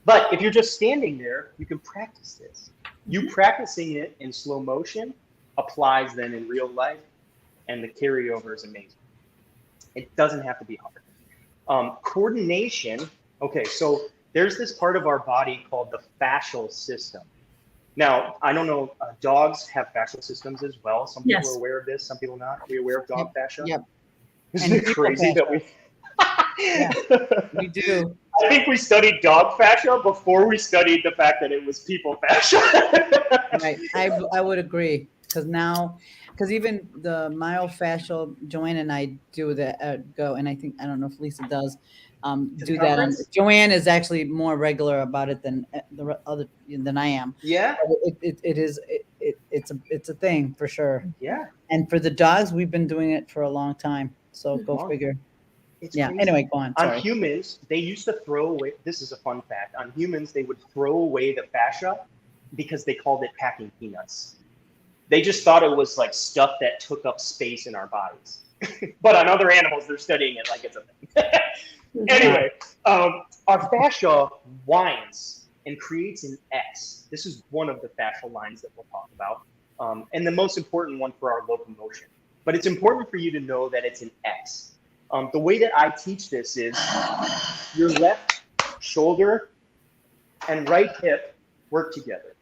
But if you're just standing there, you can practice this. You practicing it in slow motion applies then in real life, and the carryover is amazing. It doesn't have to be hard. Coordination. Okay, so there's this part of our body called the fascial system. Now, I don't know, dogs have fascial systems as well. Some people Yes. are aware of this, some people not. Are we aware of dog fascia? Yep. Isn't And it people crazy that we... Yeah. We do. I think we studied dog fascia before we studied the fact that it was people fascia. Right. I would agree, because even the myofascial joint and I do that go, and I don't know if Lisa does do that. And Circumference? Joanne is actually more regular about it than than I am. Yeah, It's a thing for sure. yeah. And for the dogs, we've been doing it for a long time. So go Long. figure. It's Yeah. crazy. Anyway, go on. On Sorry. humans, they used to throw away, this is a fun fact, on humans, they would throw away the fascia because they called it packing peanuts. They just thought it was like stuff that took up space in our bodies. But on other animals, they're studying it like it's a thing. Anyway, our fascia winds and creates an X. This is one of the fascial lines that we'll talk about, and the most important one for our locomotion. But it's important for you to know that it's an X. The way that I teach this is your left shoulder and right hip work together.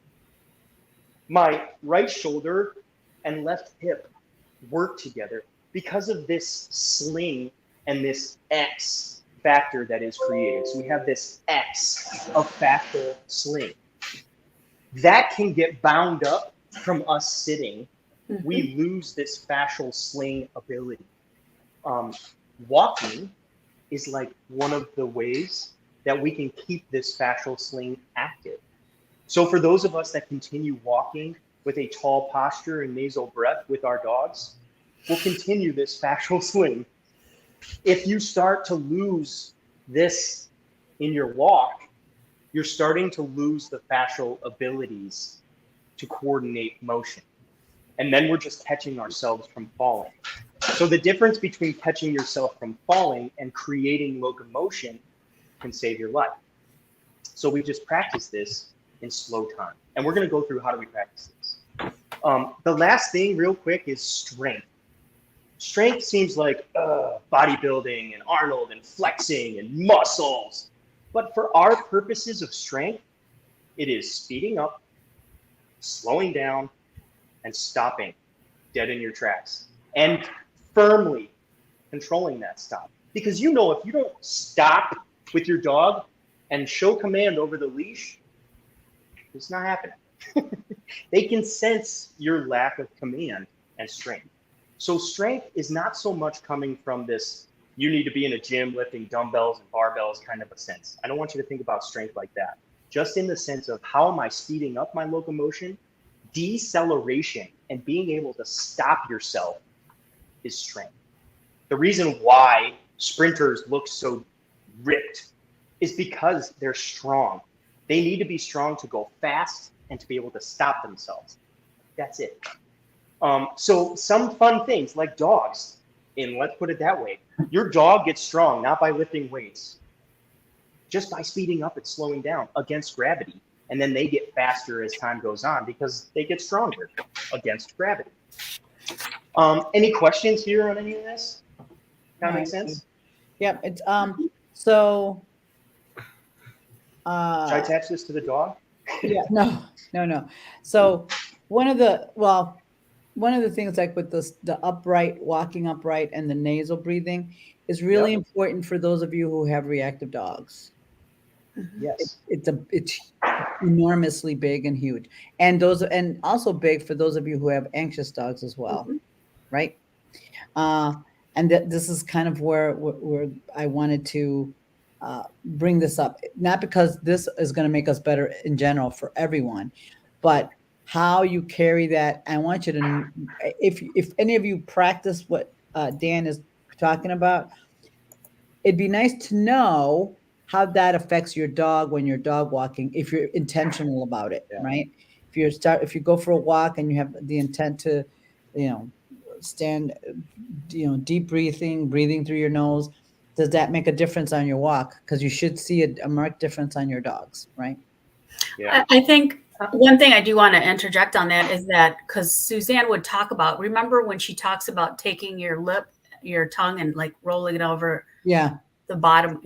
My right shoulder and left hip work together because of this sling and this X factor that is created. So we have this X of fascial sling. That can get bound up from us sitting. We lose this fascial sling ability. Walking is like one of the ways that we can keep this fascial sling active. So for those of us that continue walking with a tall posture and nasal breath with our dogs, we'll continue this fascial sling. If you start to lose this in your walk, you're starting to lose the fascial abilities to coordinate motion. And then we're just catching ourselves from falling. So the difference between catching yourself from falling and creating locomotion can save your life. So we just practice this in slow time. And we're going to go through how do we practice this. The last thing real quick is strength. Strength seems like bodybuilding and Arnold and flexing and muscles. But for our purposes of strength, it is speeding up, slowing down, and stopping dead in your tracks. And firmly controlling that stop. Because if you don't stop with your dog and show command over the leash, it's not happening. They can sense your lack of command and strength. So strength is not so much coming from this, you need to be in a gym lifting dumbbells and barbells kind of a sense. I don't want you to think about strength like that. Just in the sense of how am I speeding up my locomotion? Deceleration and being able to stop yourself is strength. The reason why sprinters look so ripped is because they're strong. They need to be strong to go fast and to be able to stop themselves. That's it. So some fun things like dogs, and let's put it that way. Your dog gets strong, not by lifting weights, just by speeding up and slowing down against gravity. And then they get faster as time goes on because they get stronger against gravity. Any questions here on any of this? That makes sense? Yep. It's so should I attach this to the dog? Yeah, no. So one of the things like with the upright, walking upright and the nasal breathing is really important for those of you who have reactive dogs. Yes. It's enormously big and huge. And also big for those of you who have anxious dogs as well. Right? And this is kind of where I wanted to bring this up, not because this is going to make us better in general for everyone, but how you carry that. I want you to, if any of you practice what Dan is talking about, it'd be nice to know how that affects your dog when you're dog walking, if you're intentional about it, right? If you go for a walk and you have the intent to, stand, deep breathing through your nose, does that make a difference on your walk? Because you should see a marked difference on your dogs, right? Yeah. I think one thing I do want to interject on that is that because Suzanne would talk about, remember when she talks about taking your tongue and like rolling it over the bottom,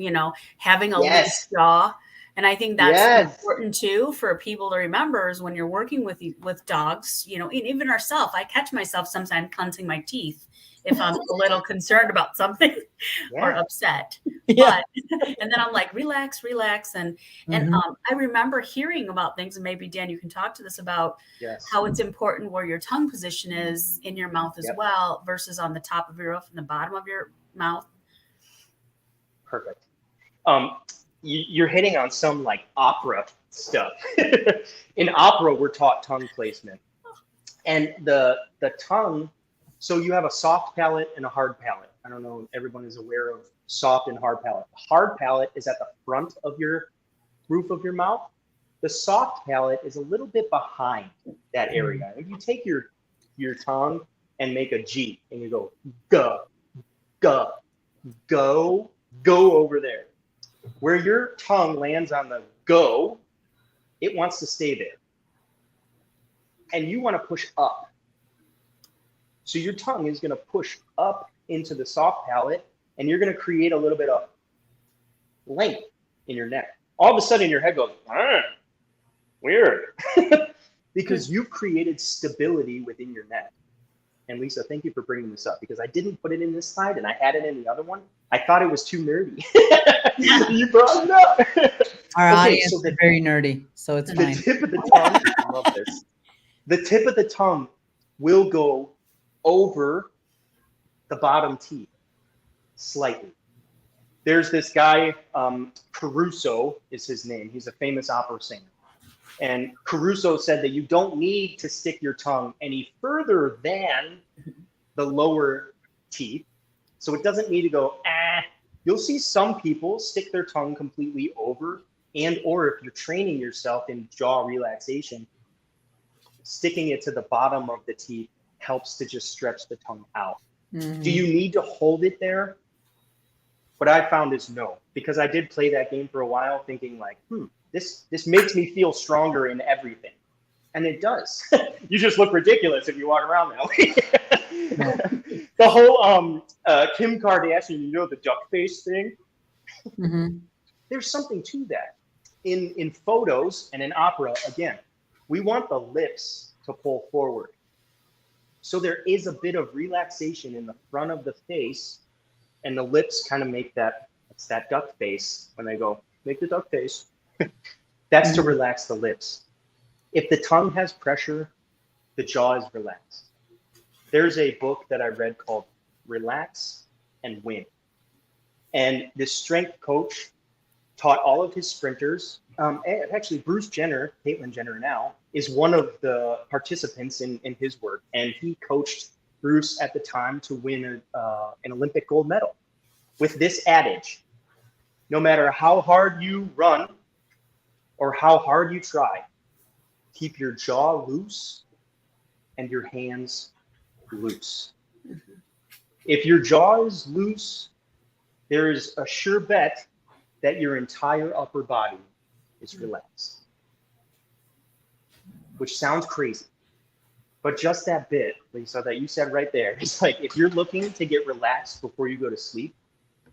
having a loose jaw. And I think that's important too for people to remember is when you're working with dogs, and even ourselves, I catch myself sometimes clenching my teeth if I'm a little concerned about something or upset. But, and then I'm like, relax. And I remember hearing about things, and maybe Dan, you can talk to this about how it's important where your tongue position is in your mouth as well versus on the top of your mouth and the bottom of your mouth. Perfect. You're hitting on some like opera stuff. In opera, we're taught tongue placement. And the tongue, so you have a soft palate and a hard palate. I don't know if everyone is aware of soft and hard palate. The hard palate is at the front of your roof of your mouth. The soft palate is a little bit behind that area. If you take your tongue and make a G and you go go over there. Where your tongue lands on the go, it wants to stay there. And you want to push up. So your tongue is going to push up into the soft palate, and you're going to create a little bit of length in your neck. All of a sudden, your head goes, weird. Because you've created stability within your neck. And Lisa, thank you for bringing this up because I didn't put it in this slide and I had it in the other one. I thought it was too nerdy. You brought it up. Our audience is very nerdy, so it's fine. The tip of the tongue, I love this. The tip of the tongue will go over the bottom teeth slightly. There's this guy, Caruso is his name. He's a famous opera singer. And Caruso said that you don't need to stick your tongue any further than the lower teeth. So it doesn't need to go, You'll see some people stick their tongue completely over, and or if you're training yourself in jaw relaxation, sticking it to the bottom of the teeth helps to just stretch the tongue out. Mm-hmm. Do you need to hold it there? What I found is no, because I did play that game for a while thinking like, this makes me feel stronger in everything. And it does. You just look ridiculous if you walk around that way. The whole Kim Kardashian, you know, the duck face thing. Mm-hmm. There's something to that. In photos and in opera, again, we want the lips to pull forward. So there is a bit of relaxation in the front of the face, and the lips kind of make that, it's that duck face when they go, make the duck face. That's to relax the lips. If the tongue has pressure, the jaw is relaxed. There's a book that I read called Relax and Win. And this strength coach taught all of his sprinters. Actually, Bruce Jenner, Caitlyn Jenner now, is one of the participants in his work. And he coached Bruce at the time to win an Olympic gold medal with this adage: no matter how hard you run or how hard you try, keep your jaw loose and your hands loose. If your jaw is loose, there is a sure bet that your entire upper body is relaxed. Which sounds crazy, but just that bit, Lisa, that you said right there, it's like if you're looking to get relaxed before you go to sleep,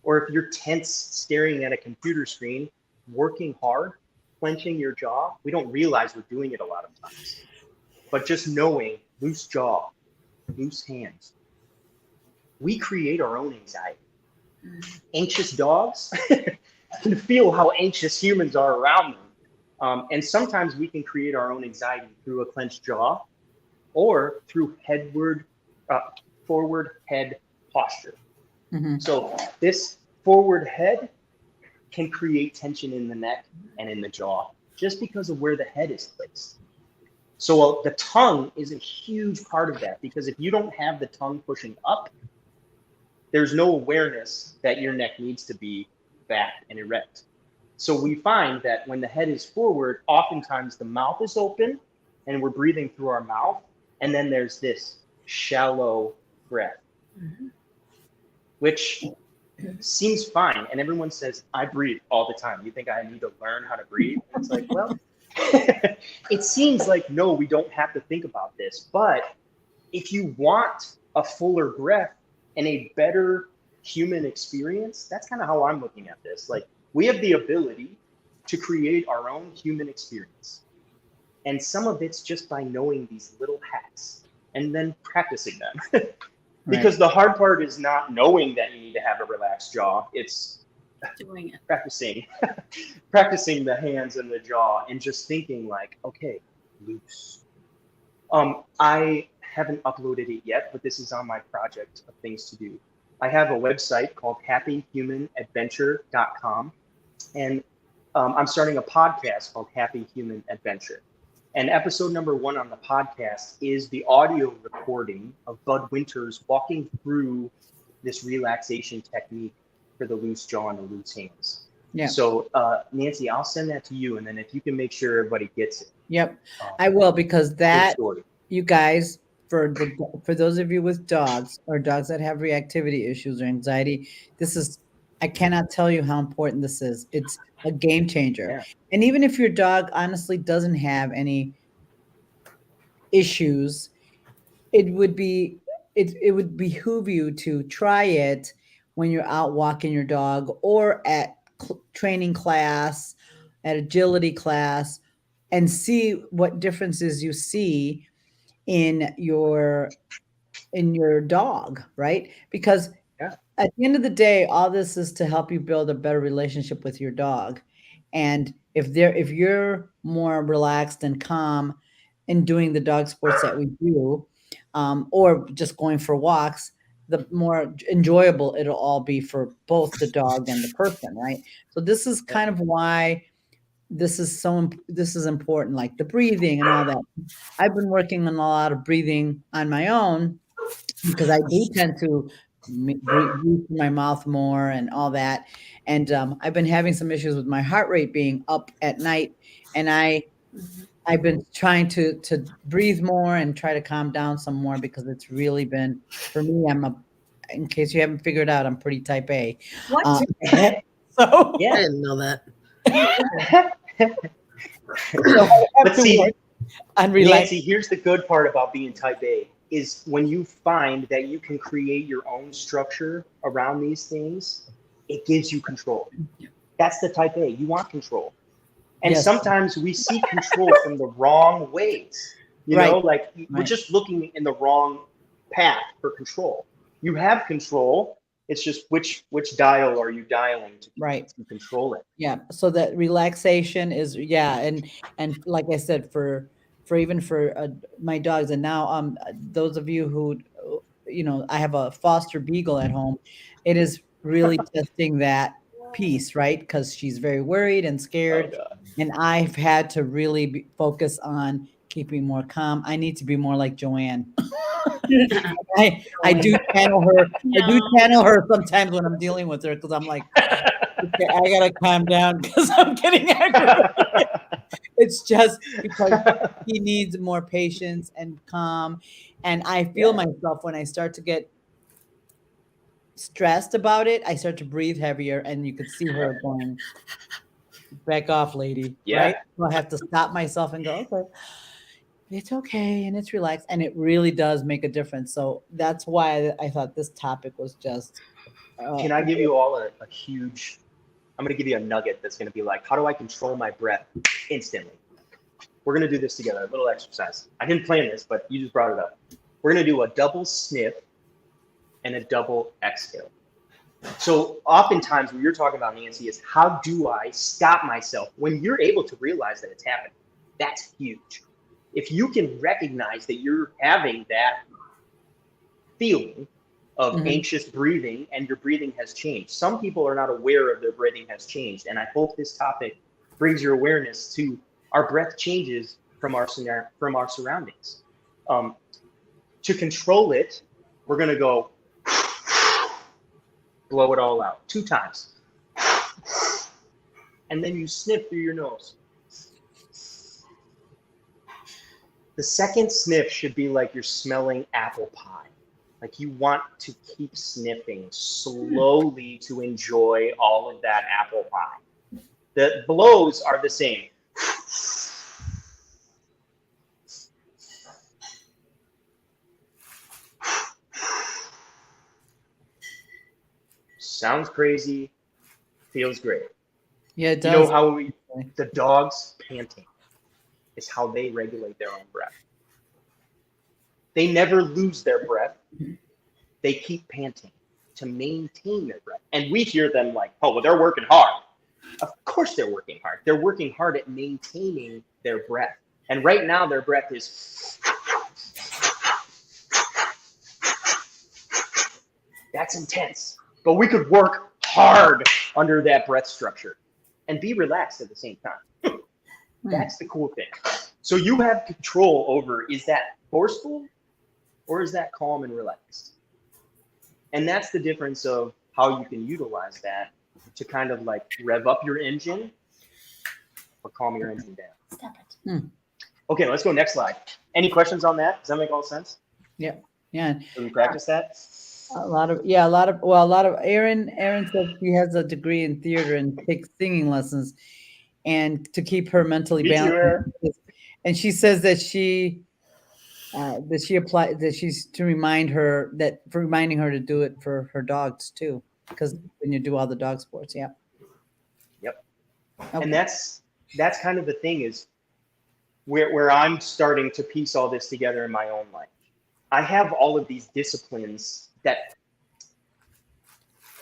or if you're tense staring at a computer screen, working hard, clenching your jaw, we don't realize we're doing it a lot of times. But just knowing loose jaw, loose hands, we create our own anxiety. Anxious dogs can feel how anxious humans are around them. And sometimes we can create our own anxiety through a clenched jaw or through forward head posture. Mm-hmm. So this forward head can create tension in the neck and in the jaw just because of where the head is placed. So the tongue is a huge part of that, because if you don't have the tongue pushing up, there's no awareness that your neck needs to be back and erect. So we find that when the head is forward, oftentimes the mouth is open and we're breathing through our mouth. And then there's this shallow breath, which seems fine. And everyone says, I breathe all the time. You think I need to learn how to breathe? It's like, well, it seems like, no, we don't have to think about this. But if you want a fuller breath and a better human experience, that's kind of how I'm looking at this. Like, we have the ability to create our own human experience. And some of it's just by knowing these little hacks and then practicing them. Because the hard part is not knowing that you need to have a relaxed jaw. It's doing it. Practicing the hands and the jaw and just thinking like, okay, loose. I haven't uploaded it yet, but this is on my project of things to do. I have a website called happyhumanadventure.com, and I'm starting a podcast called Happy Human Adventure. And episode number 1 on the podcast is the audio recording of Bud Winters walking through this relaxation technique for the loose jaw and the loose hands. Yeah. So Nancy, I'll send that to you, and then if you can make sure everybody gets it. Yep, I will, because that, you guys, for those of you with dogs or dogs that have reactivity issues or anxiety, this is, I cannot tell you how important this is. It's a game changer. Yeah. And even if your dog honestly doesn't have any issues, it would behoove you to try it when you're out walking your dog or at training class, at agility class, and see what differences you see in your dog, right? Because at the end of the day, all this is to help you build a better relationship with your dog. And if you're more relaxed and calm in doing the dog sports that we do, or just going for walks, the more enjoyable it'll all be for both the dog and the person, right? So this is kind of why this is important, like the breathing and all that. I've been working on a lot of breathing on my own because I do tend to breathe through my mouth more and all that. And I've been having some issues with my heart rate being up at night. And I've been trying to breathe more and try to calm down some more, because it's really been, for me, in case you haven't figured out, I'm pretty type A. What? So yeah, I didn't know that. But see, Nancy, here's the good part about being type A. is when you find that you can create your own structure around these things, it gives you control. That's the type A. You want control. And sometimes we seek control from the wrong ways. You know, like we're just looking in the wrong path for control. You have control. It's just which dial are you dialing to control it? Yeah. So that relaxation is, and like I said, for my dogs, and now those of you who, I have a foster beagle at home. It is really testing that piece, right? Because she's very worried and scared, and I've had to really focus on keeping more calm. I need to be more like Joanne. I do channel her. I do channel her sometimes when I'm dealing with her, because I'm like, okay, I gotta calm down because I'm getting angry. It's just because he needs more patience and calm. And I feel myself when I start to get stressed about it, I start to breathe heavier, and you could see her going, back off, lady. Right? So I have to stop myself and go, okay, it's okay, and it's relaxed, and it really does make a difference. So that's why I thought this topic was just. Can I give you all a huge? I'm going to give you a nugget that's going to be like, how do I control my breath instantly? We're going to do this together, a little exercise. I didn't plan this, but you just brought it up. We're going to do a double sniff and a double exhale. So oftentimes what you're talking about, Nancy, is how do I stop myself? When you're able to realize that it's happening, that's huge. If you can recognize that you're having that feeling of anxious breathing and your breathing has changed. Some people are not aware of their breathing has changed. And I hope this topic brings your awareness to our breath changes from our surroundings. To control it, we're going to go blow it all out 2 times. And then you sniff through your nose. The second sniff should be like you're smelling apple pie. Like you want to keep sniffing slowly to enjoy all of that apple pie. The blows are the same. Sounds crazy, feels great. Yeah, it does. You know how the dogs panting is how they regulate their own breath. They never lose their breath. They keep panting to maintain their breath. And we hear them like, oh, well, they're working hard. Of course they're working hard. They're working hard at maintaining their breath. And right now their breath is... That's intense. But we could work hard under that breath structure and be relaxed at the same time. That's the cool thing. So you have control over, is that forceful or is that calm and relaxed? And that's the difference of how you can utilize that to kind of like rev up your engine or calm your engine down. Stop it. Okay, let's go next slide. Any questions on that? Does that make all sense? Yeah. Can we practice that? A lot of Erin says she has a degree in theater and takes singing lessons, and to keep her mentally balanced. And she says that she's to remind her for reminding her to do it for her dogs too, because when you do all the dog sports. Yep. Okay. And that's kind of the thing is where I'm starting to piece all this together in my own life. I have all of these disciplines that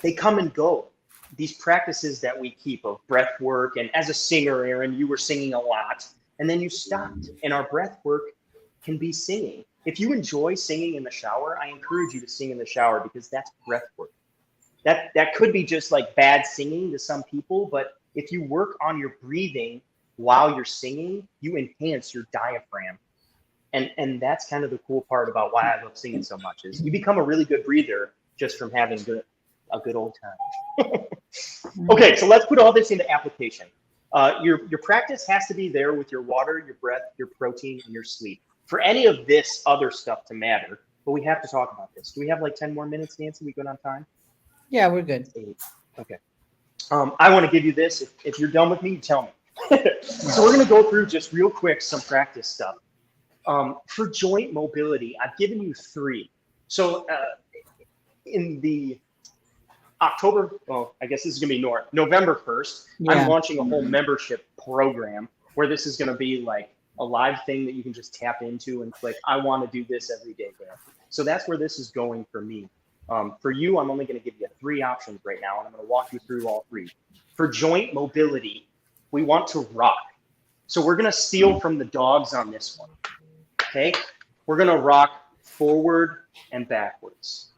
they come and go. These practices that we keep of breath work, and as a singer, Erin, you were singing a lot, and then you stopped. And our breath work can be singing. If you enjoy singing in the shower, I encourage you to sing in the shower because that's breath work. That could be just like bad singing to some people, but if you work on your breathing while you're singing, you enhance your diaphragm. And that's kind of the cool part about why I love singing so much is you become a really good breather just from having a good old time. Okay, so let's put all this into application. Your practice has to be there with your water, your breath, your protein, and your sleep. For any of this other stuff to matter, but we have to talk about this. Do we have like 10 more minutes, Nancy? We good on time? Yeah, we're good. 8. Okay. I want to give you this. If you're done with me, you tell me. So we're going to go through just real quick some practice stuff. For joint mobility, I've given you 3. So in the October, well, I guess this is going to be November 1st, I'm launching a whole membership program where this is going to be like a live thing that you can just tap into and click, I want to do this every day, Dan. So that's where this is going for me. For you, I'm only going to give you 3 options right now, and I'm going to walk you through all 3. For joint mobility, we want to rock. So we're going to steal from the dogs on this one, okay? We're going to rock forward and backwards.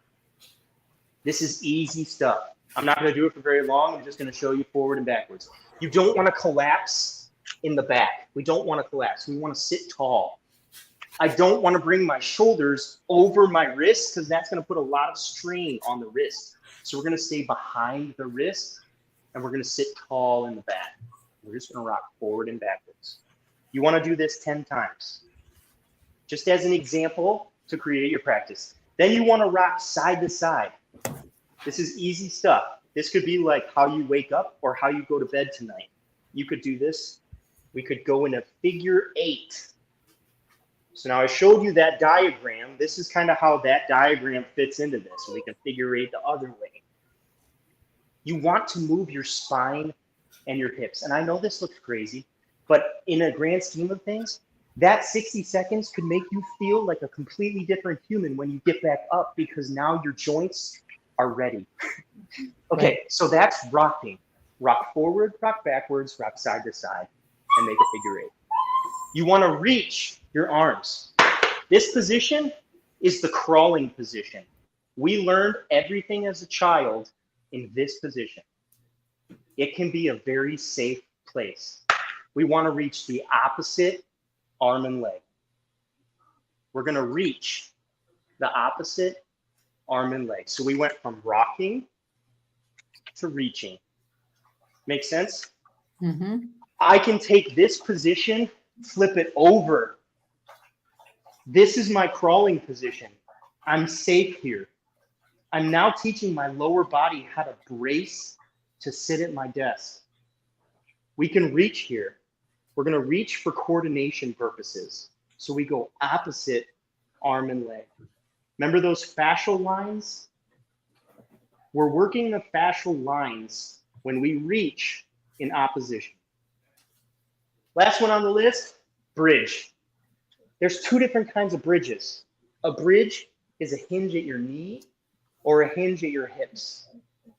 This is easy stuff. I'm not going to do it for very long. I'm just going to show you forward and backwards. You don't want to collapse in the back. We don't want to collapse. We want to sit tall. I don't want to bring my shoulders over my wrist because that's going to put a lot of strain on the wrist. So we're going to stay behind the wrist and we're going to sit tall in the back. We're just going to rock forward and backwards. You want to do this 10 times. Just as an example to create your practice. Then you want to rock side to side. This is easy stuff. This could be like how you wake up or how you go to bed tonight. You could do this. We could go in a figure 8. So now I showed you that diagram. This is kind of how that diagram fits into this. So we can figure 8 the other way. You want to move your spine and your hips. And I know this looks crazy, but in a grand scheme of things, that 60 seconds could make you feel like a completely different human when you get back up because now your joints are ready. Okay, so that's rocking. Rock forward, rock backwards, rock side to side, and make a figure 8. You want to reach your arms. This position is the crawling position. We learned everything as a child in this position. It can be a very safe place. We want to reach the opposite arm and leg. We're going to reach the opposite arm and leg. So we went from rocking to reaching. Make sense? Mm-hmm. I can take this position, flip it over. This is my crawling position. I'm safe here. I'm now teaching my lower body how to brace to sit at my desk. We can reach here. We're going to reach for coordination purposes. So we go opposite arm and leg. Remember those fascial lines? We're working the fascial lines when we reach in opposition. Last one on the list, bridge. There's 2 different kinds of bridges. A bridge is a hinge at your knee or a hinge at your hips.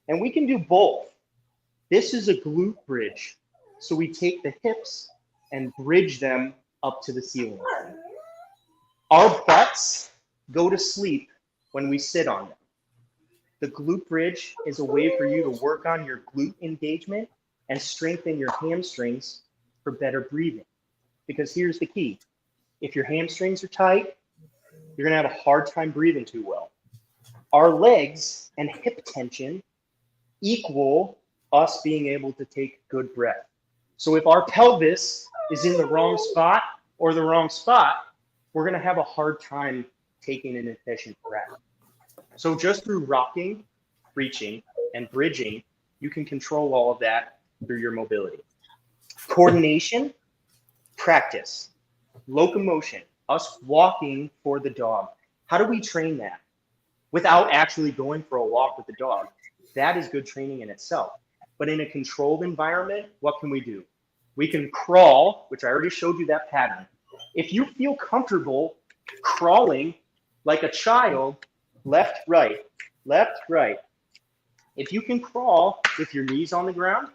And we can do both. This is a glute bridge. So we take the hips and bridge them up to the ceiling. Our butts go to sleep when we sit on them. The glute bridge is a way for you to work on your glute engagement and strengthen your hamstrings for better breathing. Because here's the key. If your hamstrings are tight, you're going to have a hard time breathing too well. Our legs and hip tension equal us being able to take good breath. So if our pelvis is in the wrong spot or the wrong spot, we're going to have a hard time taking an efficient breath. So just through rocking, reaching, and bridging, you can control all of that through your mobility. Coordination, practice. Locomotion, us walking for the dog. How do we train that? Without actually going for a walk with the dog. That is good training in itself. But in a controlled environment, what can we do? We can crawl, which I already showed you that pattern. If you feel comfortable crawling like a child, left, right, left, right. If you can crawl with your knees on the ground,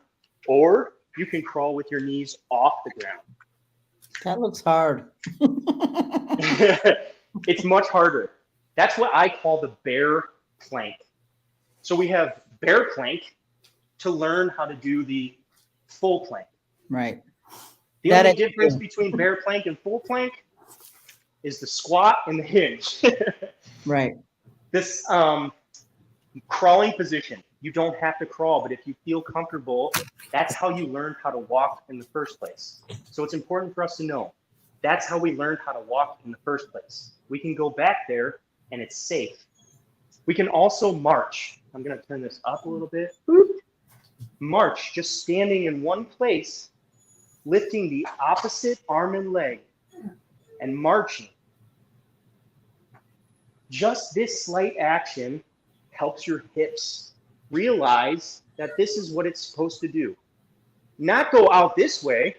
or you can crawl with your knees off the ground. That looks hard. It's much harder. That's what I call the bear plank. So we have bear plank to learn how to do the full plank. Right. The only difference between bear plank and full plank is the squat and the hinge. Right. This crawling position, you don't have to crawl, but if you feel comfortable, that's how you learned how to walk in the first place. So it's important for us to know that's how we learned how to walk in the first place. We can go back there and it's safe. We can also march. I'm going to turn this up a little bit. March, just standing in one place, lifting the opposite arm and leg. and marching. Just this slight action helps your hips realize that this is what it's supposed to do. Not go out this way.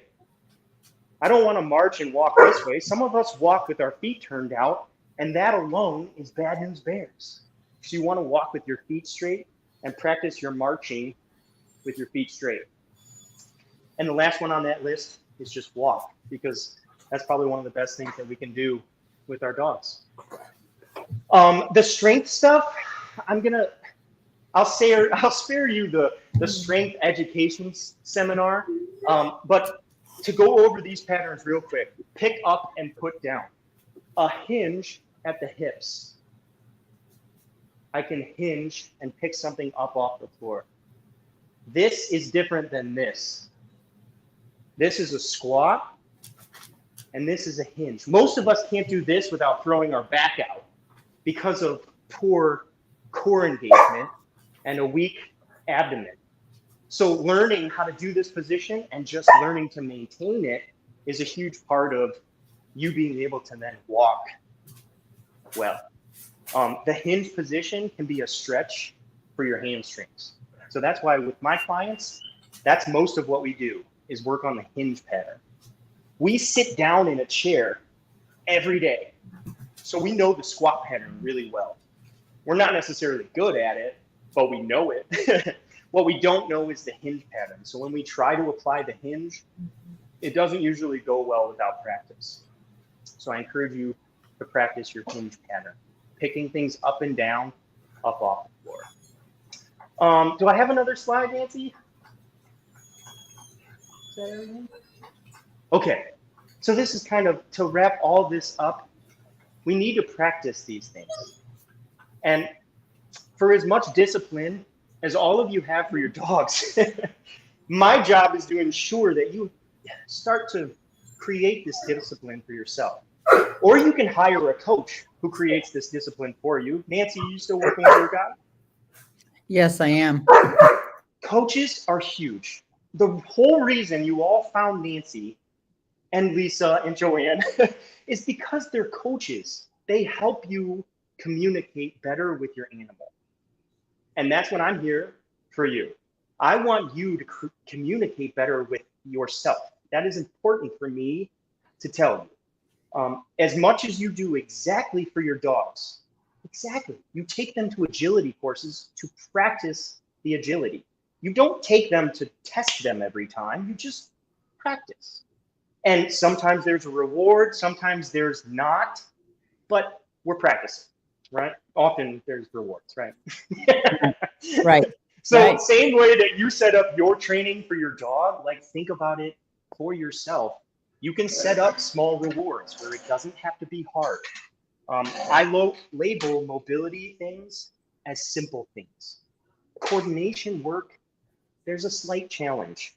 I don't want to march and walk this way. Some of us walk with our feet turned out, and that alone is bad news bears. So you want to walk with your feet straight and practice your marching with your feet straight. And the last one on that list is just walk, because that's probably one of the best things that we can do with our dogs. The strength stuff, I'll spare you the strength education seminar, but to go over these patterns real quick: pick up and put down, a hinge at the hips. I can hinge and pick something up off the floor. This is different than this. This is a squat, and this is a hinge. Most of us can't do this without throwing our back out because of poor core engagement and a weak abdomen. So learning how to do this position and just learning to maintain it is a huge part of you being able to then walk well. The hinge position can be a stretch for your hamstrings. So that's why with my clients, that's most of what we do, is work on the hinge pattern. We sit down in a chair every day, so we know the squat pattern really well. We're not necessarily good at it, but we know it. What we don't know is the hinge pattern. So when we try to apply the hinge, it doesn't usually go well without practice. So I encourage you to practice your hinge pattern, picking things up and down, up off the floor. Do I have another slide, Nancy? Is that everything? Okay, so this is kind of, to wrap all this up, we need to practice these things. And for as much discipline as all of you have for your dogs, my job is to ensure that you start to create this discipline for yourself. Or you can hire a coach who creates this discipline for you. Nancy, are you still working with your guy? Yes, I am. Coaches are huge. The whole reason you all found Nancy and Lisa and Joanne is because they're coaches. They help you communicate better with your animal. And that's what I'm here for you. I want you to communicate better with yourself. That is important for me to tell you. As much as you do exactly for your dogs, exactly, you take them to agility courses to practice the agility. You don't take them to test them every time, you just practice. And sometimes there's a reward, sometimes there's not, but we're practicing, right? Often there's rewards, right? Right. So right. Same way that you set up your training for your dog, like think about it for yourself. You can set up small rewards where it doesn't have to be hard. I label mobility things as simple things. Coordination work, there's a slight challenge.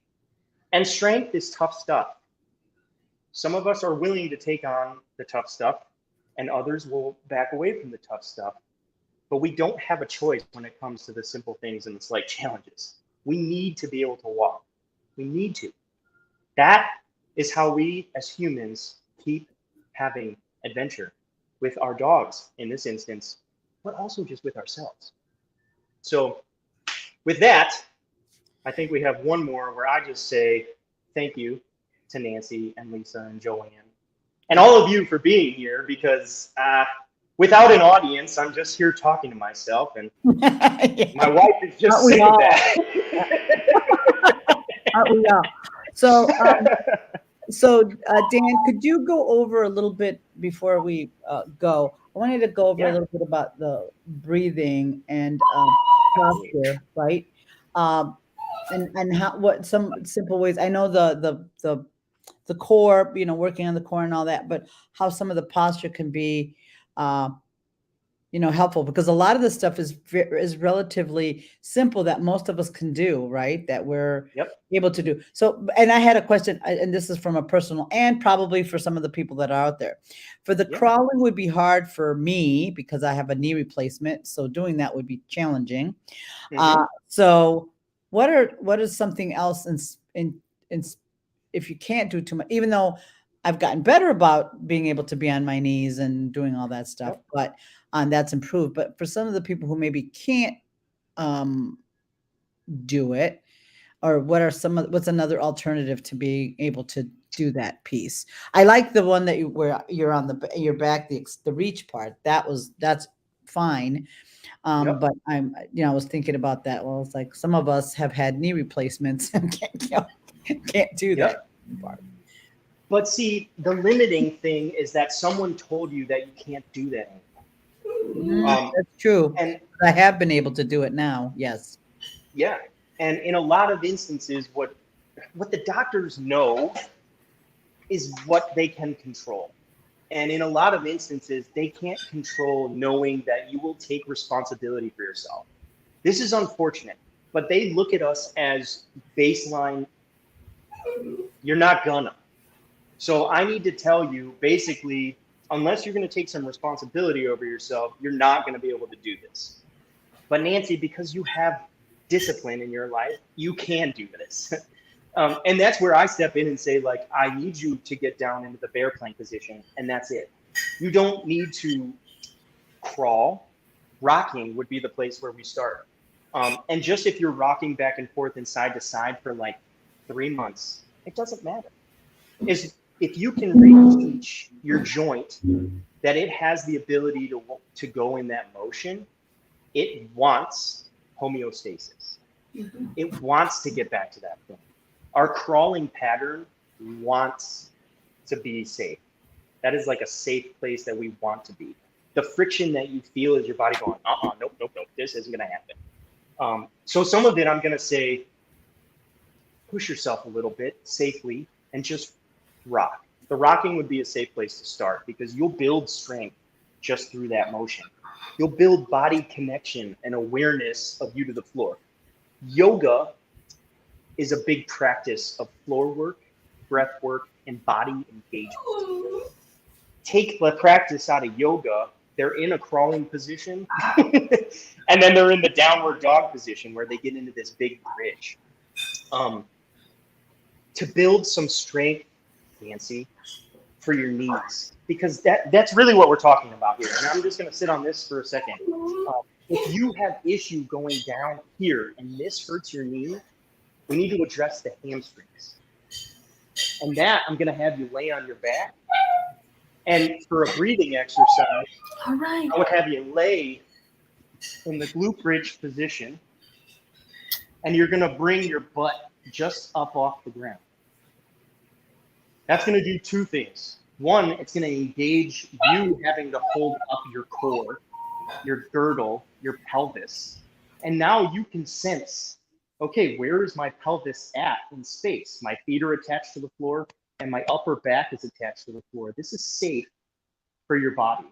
And strength is tough stuff. Some of us are willing to take on the tough stuff, and others will back away from the tough stuff. But we don't have a choice when it comes to the simple things and the slight challenges. We need to be able to walk. We need to. That is how we as humans keep having adventure with our dogs in this instance, but also just with ourselves. So with that, I think we have one more where I just say thank you to Nancy and Lisa and Joanne and all of you for being here, because without an audience, I'm just here talking to myself, and Yeah. my wife is just sick of that. So Dan, could you go over a little bit before we go? I wanted to go over a little bit about the breathing and posture, right? And how, what some simple ways. I know the core, working on the core and all that, but how some of the posture can be, helpful, because a lot of this stuff is relatively simple that most of us can do, right? That we're able to do. So, and I had a question, and this is from a personal, and probably for some of the people that are out there. For the crawling would be hard for me because I have a knee replacement, so doing that would be challenging. So, what is something else in if you can't do too much, even though I've gotten better about being able to be on my knees and doing all that stuff, but that's improved. But for some of the people who maybe can't do it, or what's another alternative to being able to do that piece? I like the one that where you're on your back, the reach part. That's fine. But I was thinking about that. Well, it's like some of us have had knee replacements and can't do that part. But see, the limiting thing is that someone told you that you can't do that anymore. That's true. And I have been able to do it now. Yes. Yeah. And in a lot of instances, what the doctors know is what they can control. And in a lot of instances, they can't control knowing that you will take responsibility for yourself. This is unfortunate, but they look at us as baseline. You're not gonna. So I need to tell you, basically, unless you're going to take some responsibility over yourself, you're not going to be able to do this. But Nancy, because you have discipline in your life, you can do this. And that's where I step in and say, like, I need you to get down into the bear plank position, and that's it. You don't need to crawl. Rocking would be the place where we start. And just if you're rocking back and forth and side to side for like 3 months, it doesn't matter. If you can reteach your joint that it has the ability to go in that motion, it wants homeostasis. It wants to get back to that point. Our crawling pattern wants to be safe. That is like a safe place that we want to be. The friction that you feel is your body going, nope, this isn't going to happen. So some of it, I'm going to say, push yourself a little bit safely and just rock. The rocking would be a safe place to start because you'll build strength just through that motion. You'll build body connection and awareness of you to the floor. Yoga is a big practice of floor work, breath work, and body engagement. Take the practice out of yoga, they're in a crawling position, and then they're in the downward dog position where they get into this big bridge. To build some strength, Nancy, for your knees, because that's really what we're talking about here. And I'm just going to sit on this for a second. If you have issue going down here and this hurts your knee, we need to address the hamstrings. And that I'm going to have you lay on your back. And for a breathing exercise, all right, I would have you lay in the glute bridge position, and you're going to bring your butt just up off the ground. That's going to do two things. One, it's going to engage you having to hold up your core, your girdle, your pelvis. And now you can sense, okay, where is my pelvis at in space? My feet are attached to the floor and my upper back is attached to the floor. This is safe for your body.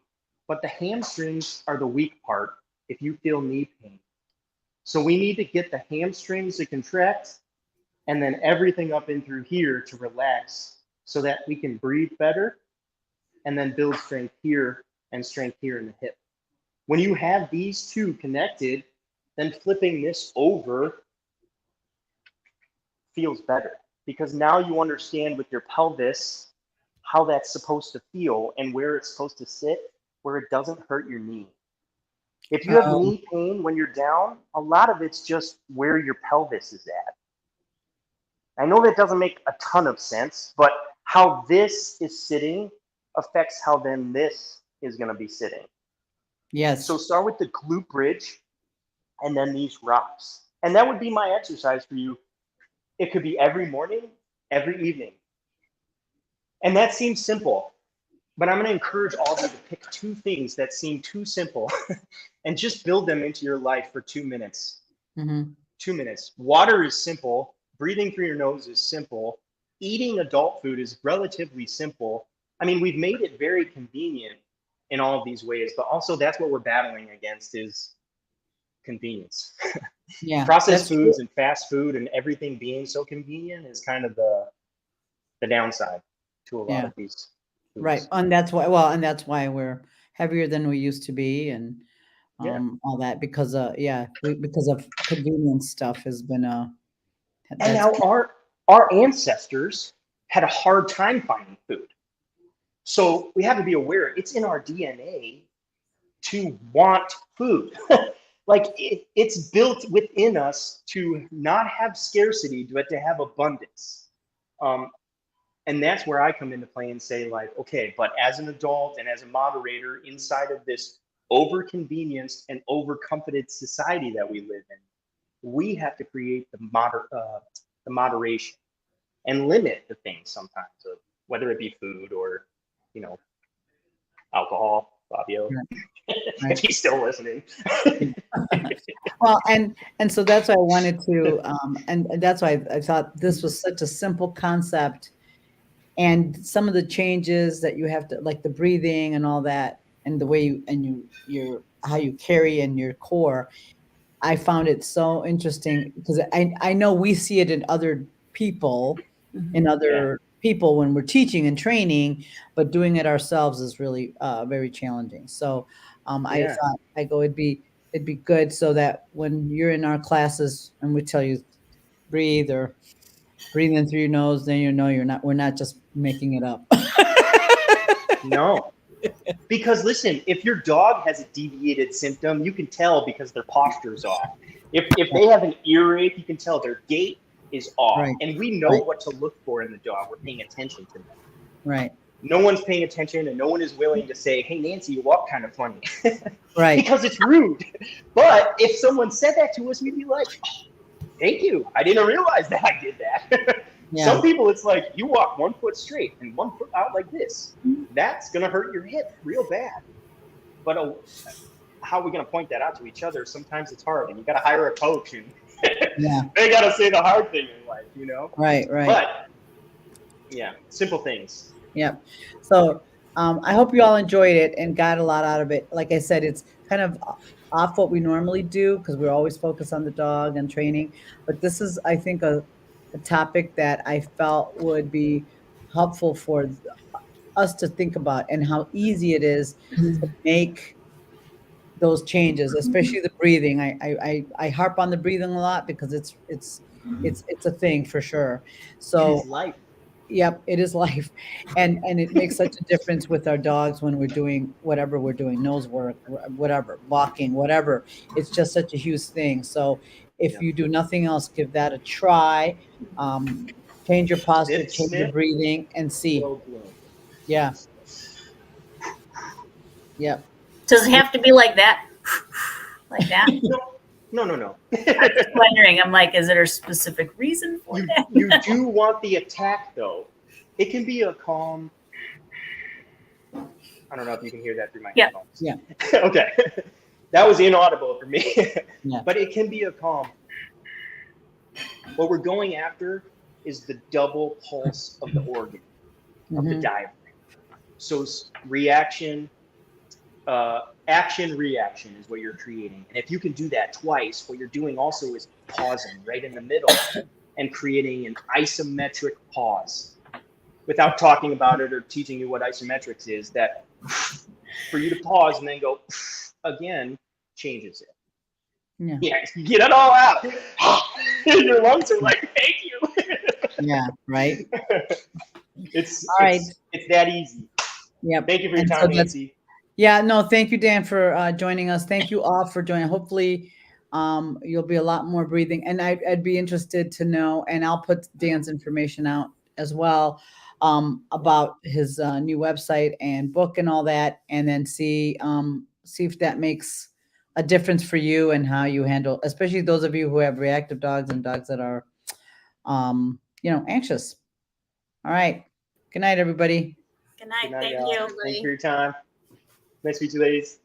But the hamstrings are the weak part if you feel knee pain. So we need to get the hamstrings to contract and then everything up in through here to relax so that we can breathe better and then build strength here and strength here in the hip. When you have these two connected, then flipping this over feels better because now you understand with your pelvis how that's supposed to feel and where it's supposed to sit, where it doesn't hurt your knee. If you have knee pain when you're down, a lot of it's just where your pelvis is at. I know that doesn't make a ton of sense, but how this is sitting affects how then this is going to be sitting. Yes. So start with the glute bridge and then these rocks. And that would be my exercise for you. It could be every morning, every evening. And that seems simple, but I'm going to encourage all of you to pick two things that seem too simple and just build them into your life for 2 minutes. 2 minutes. Water is simple. Breathing through your nose is simple. Eating adult food is relatively simple. I mean, we've made it very convenient in all of these ways, but also that's what we're battling against is convenience. Yeah. Processed foods and fast food and everything being so convenient is kind of the downside to a lot of these foods. Right. And that's why we're heavier than we used to be and all that because because of convenience stuff has been and now our ancestors had a hard time finding food. So we have to be aware it's in our DNA to want food. Like it's built within us to not have scarcity, but to have abundance. And that's where I come into play and say, like, okay, but as an adult and as a moderator inside of this over-convenienced and over-comforted society that we live in, we have to create the moderation and limit the things sometimes, of whether it be food or, you know, alcohol. Fabio, Right. if he's still listening. Well, and so that's why I wanted to, and that's why I thought this was such a simple concept, and some of the changes that you have to, like the breathing and all that, and the way you and your how you carry in your core. I found it so interesting because I know we see it in other people, in other people when we're teaching and training, but doing it ourselves is really very challenging. So I thought it'd be good so that when you're in our classes and we tell you breathe or breathe in through your nose, then you know we're not just making it up. No. Because listen, if your dog has a deviated symptom, you can tell because their posture's off. If they have an earache, you can tell their gait is off. Right. And we know what to look for in the dog. We're paying attention to them. Right. No one's paying attention, and no one is willing to say, hey, Nancy, you walk kind of funny. Right. Because it's rude. But if someone said that to us, we'd be like, oh, thank you. I didn't realize that I did that. Yeah. Some people, it's like you walk 1 foot straight and 1 foot out like this. That's going to hurt your hip real bad. But how are we going to point that out to each other? Sometimes it's hard, and you got to hire a coach, and they got to say the hard thing in life, you know? Right. But, yeah, simple things. Yep. So I hope you all enjoyed it and got a lot out of it. Like I said, it's kind of off what we normally do because we're always focused on the dog and training. But this is, I think, a topic that I felt would be helpful for us to think about, and how easy it is to make those changes, especially the breathing. I harp on the breathing a lot because it's a thing for sure. So it is life. Yep, it is life. And it makes such a difference with our dogs when we're doing whatever we're doing, nose work, whatever, walking, whatever. It's just such a huge thing. So if you do nothing else, give that a try. Change your posture, change your breathing, and see. Yeah. Yep. Does it have to be like that? Like that? No. I'm just wondering. I'm like, is there a specific reason for that? You do want the attack, though. It can be a calm. I don't know if you can hear that through my headphones. Yeah. Okay. That was inaudible for me. Yeah. But it can be a calm. What we're going after is the double pulse of the organ, of the diaphragm. So reaction, action, reaction is what you're creating. And if you can do that twice, what you're doing also is pausing right in the middle and creating an isometric pause. Without talking about it or teaching you what isometrics is, that for you to pause and then go again changes it. Yeah, you get it all out. Your lungs are like, thank you. Yeah, right. It's that easy. Yeah. Thank you for your time, Nancy. Yeah, no, thank you, Dan, for joining us. Thank you all for joining. Hopefully, you'll be a lot more breathing. And I'd be interested to know, and I'll put Dan's information out as well, about his new website and book and all that, and then see if that makes a difference for you and how you handle, especially those of you who have reactive dogs and dogs that are, anxious. All right. Good night, everybody. Good night. Thank y'all. you. Thanks for your time. Nice to meet you, ladies.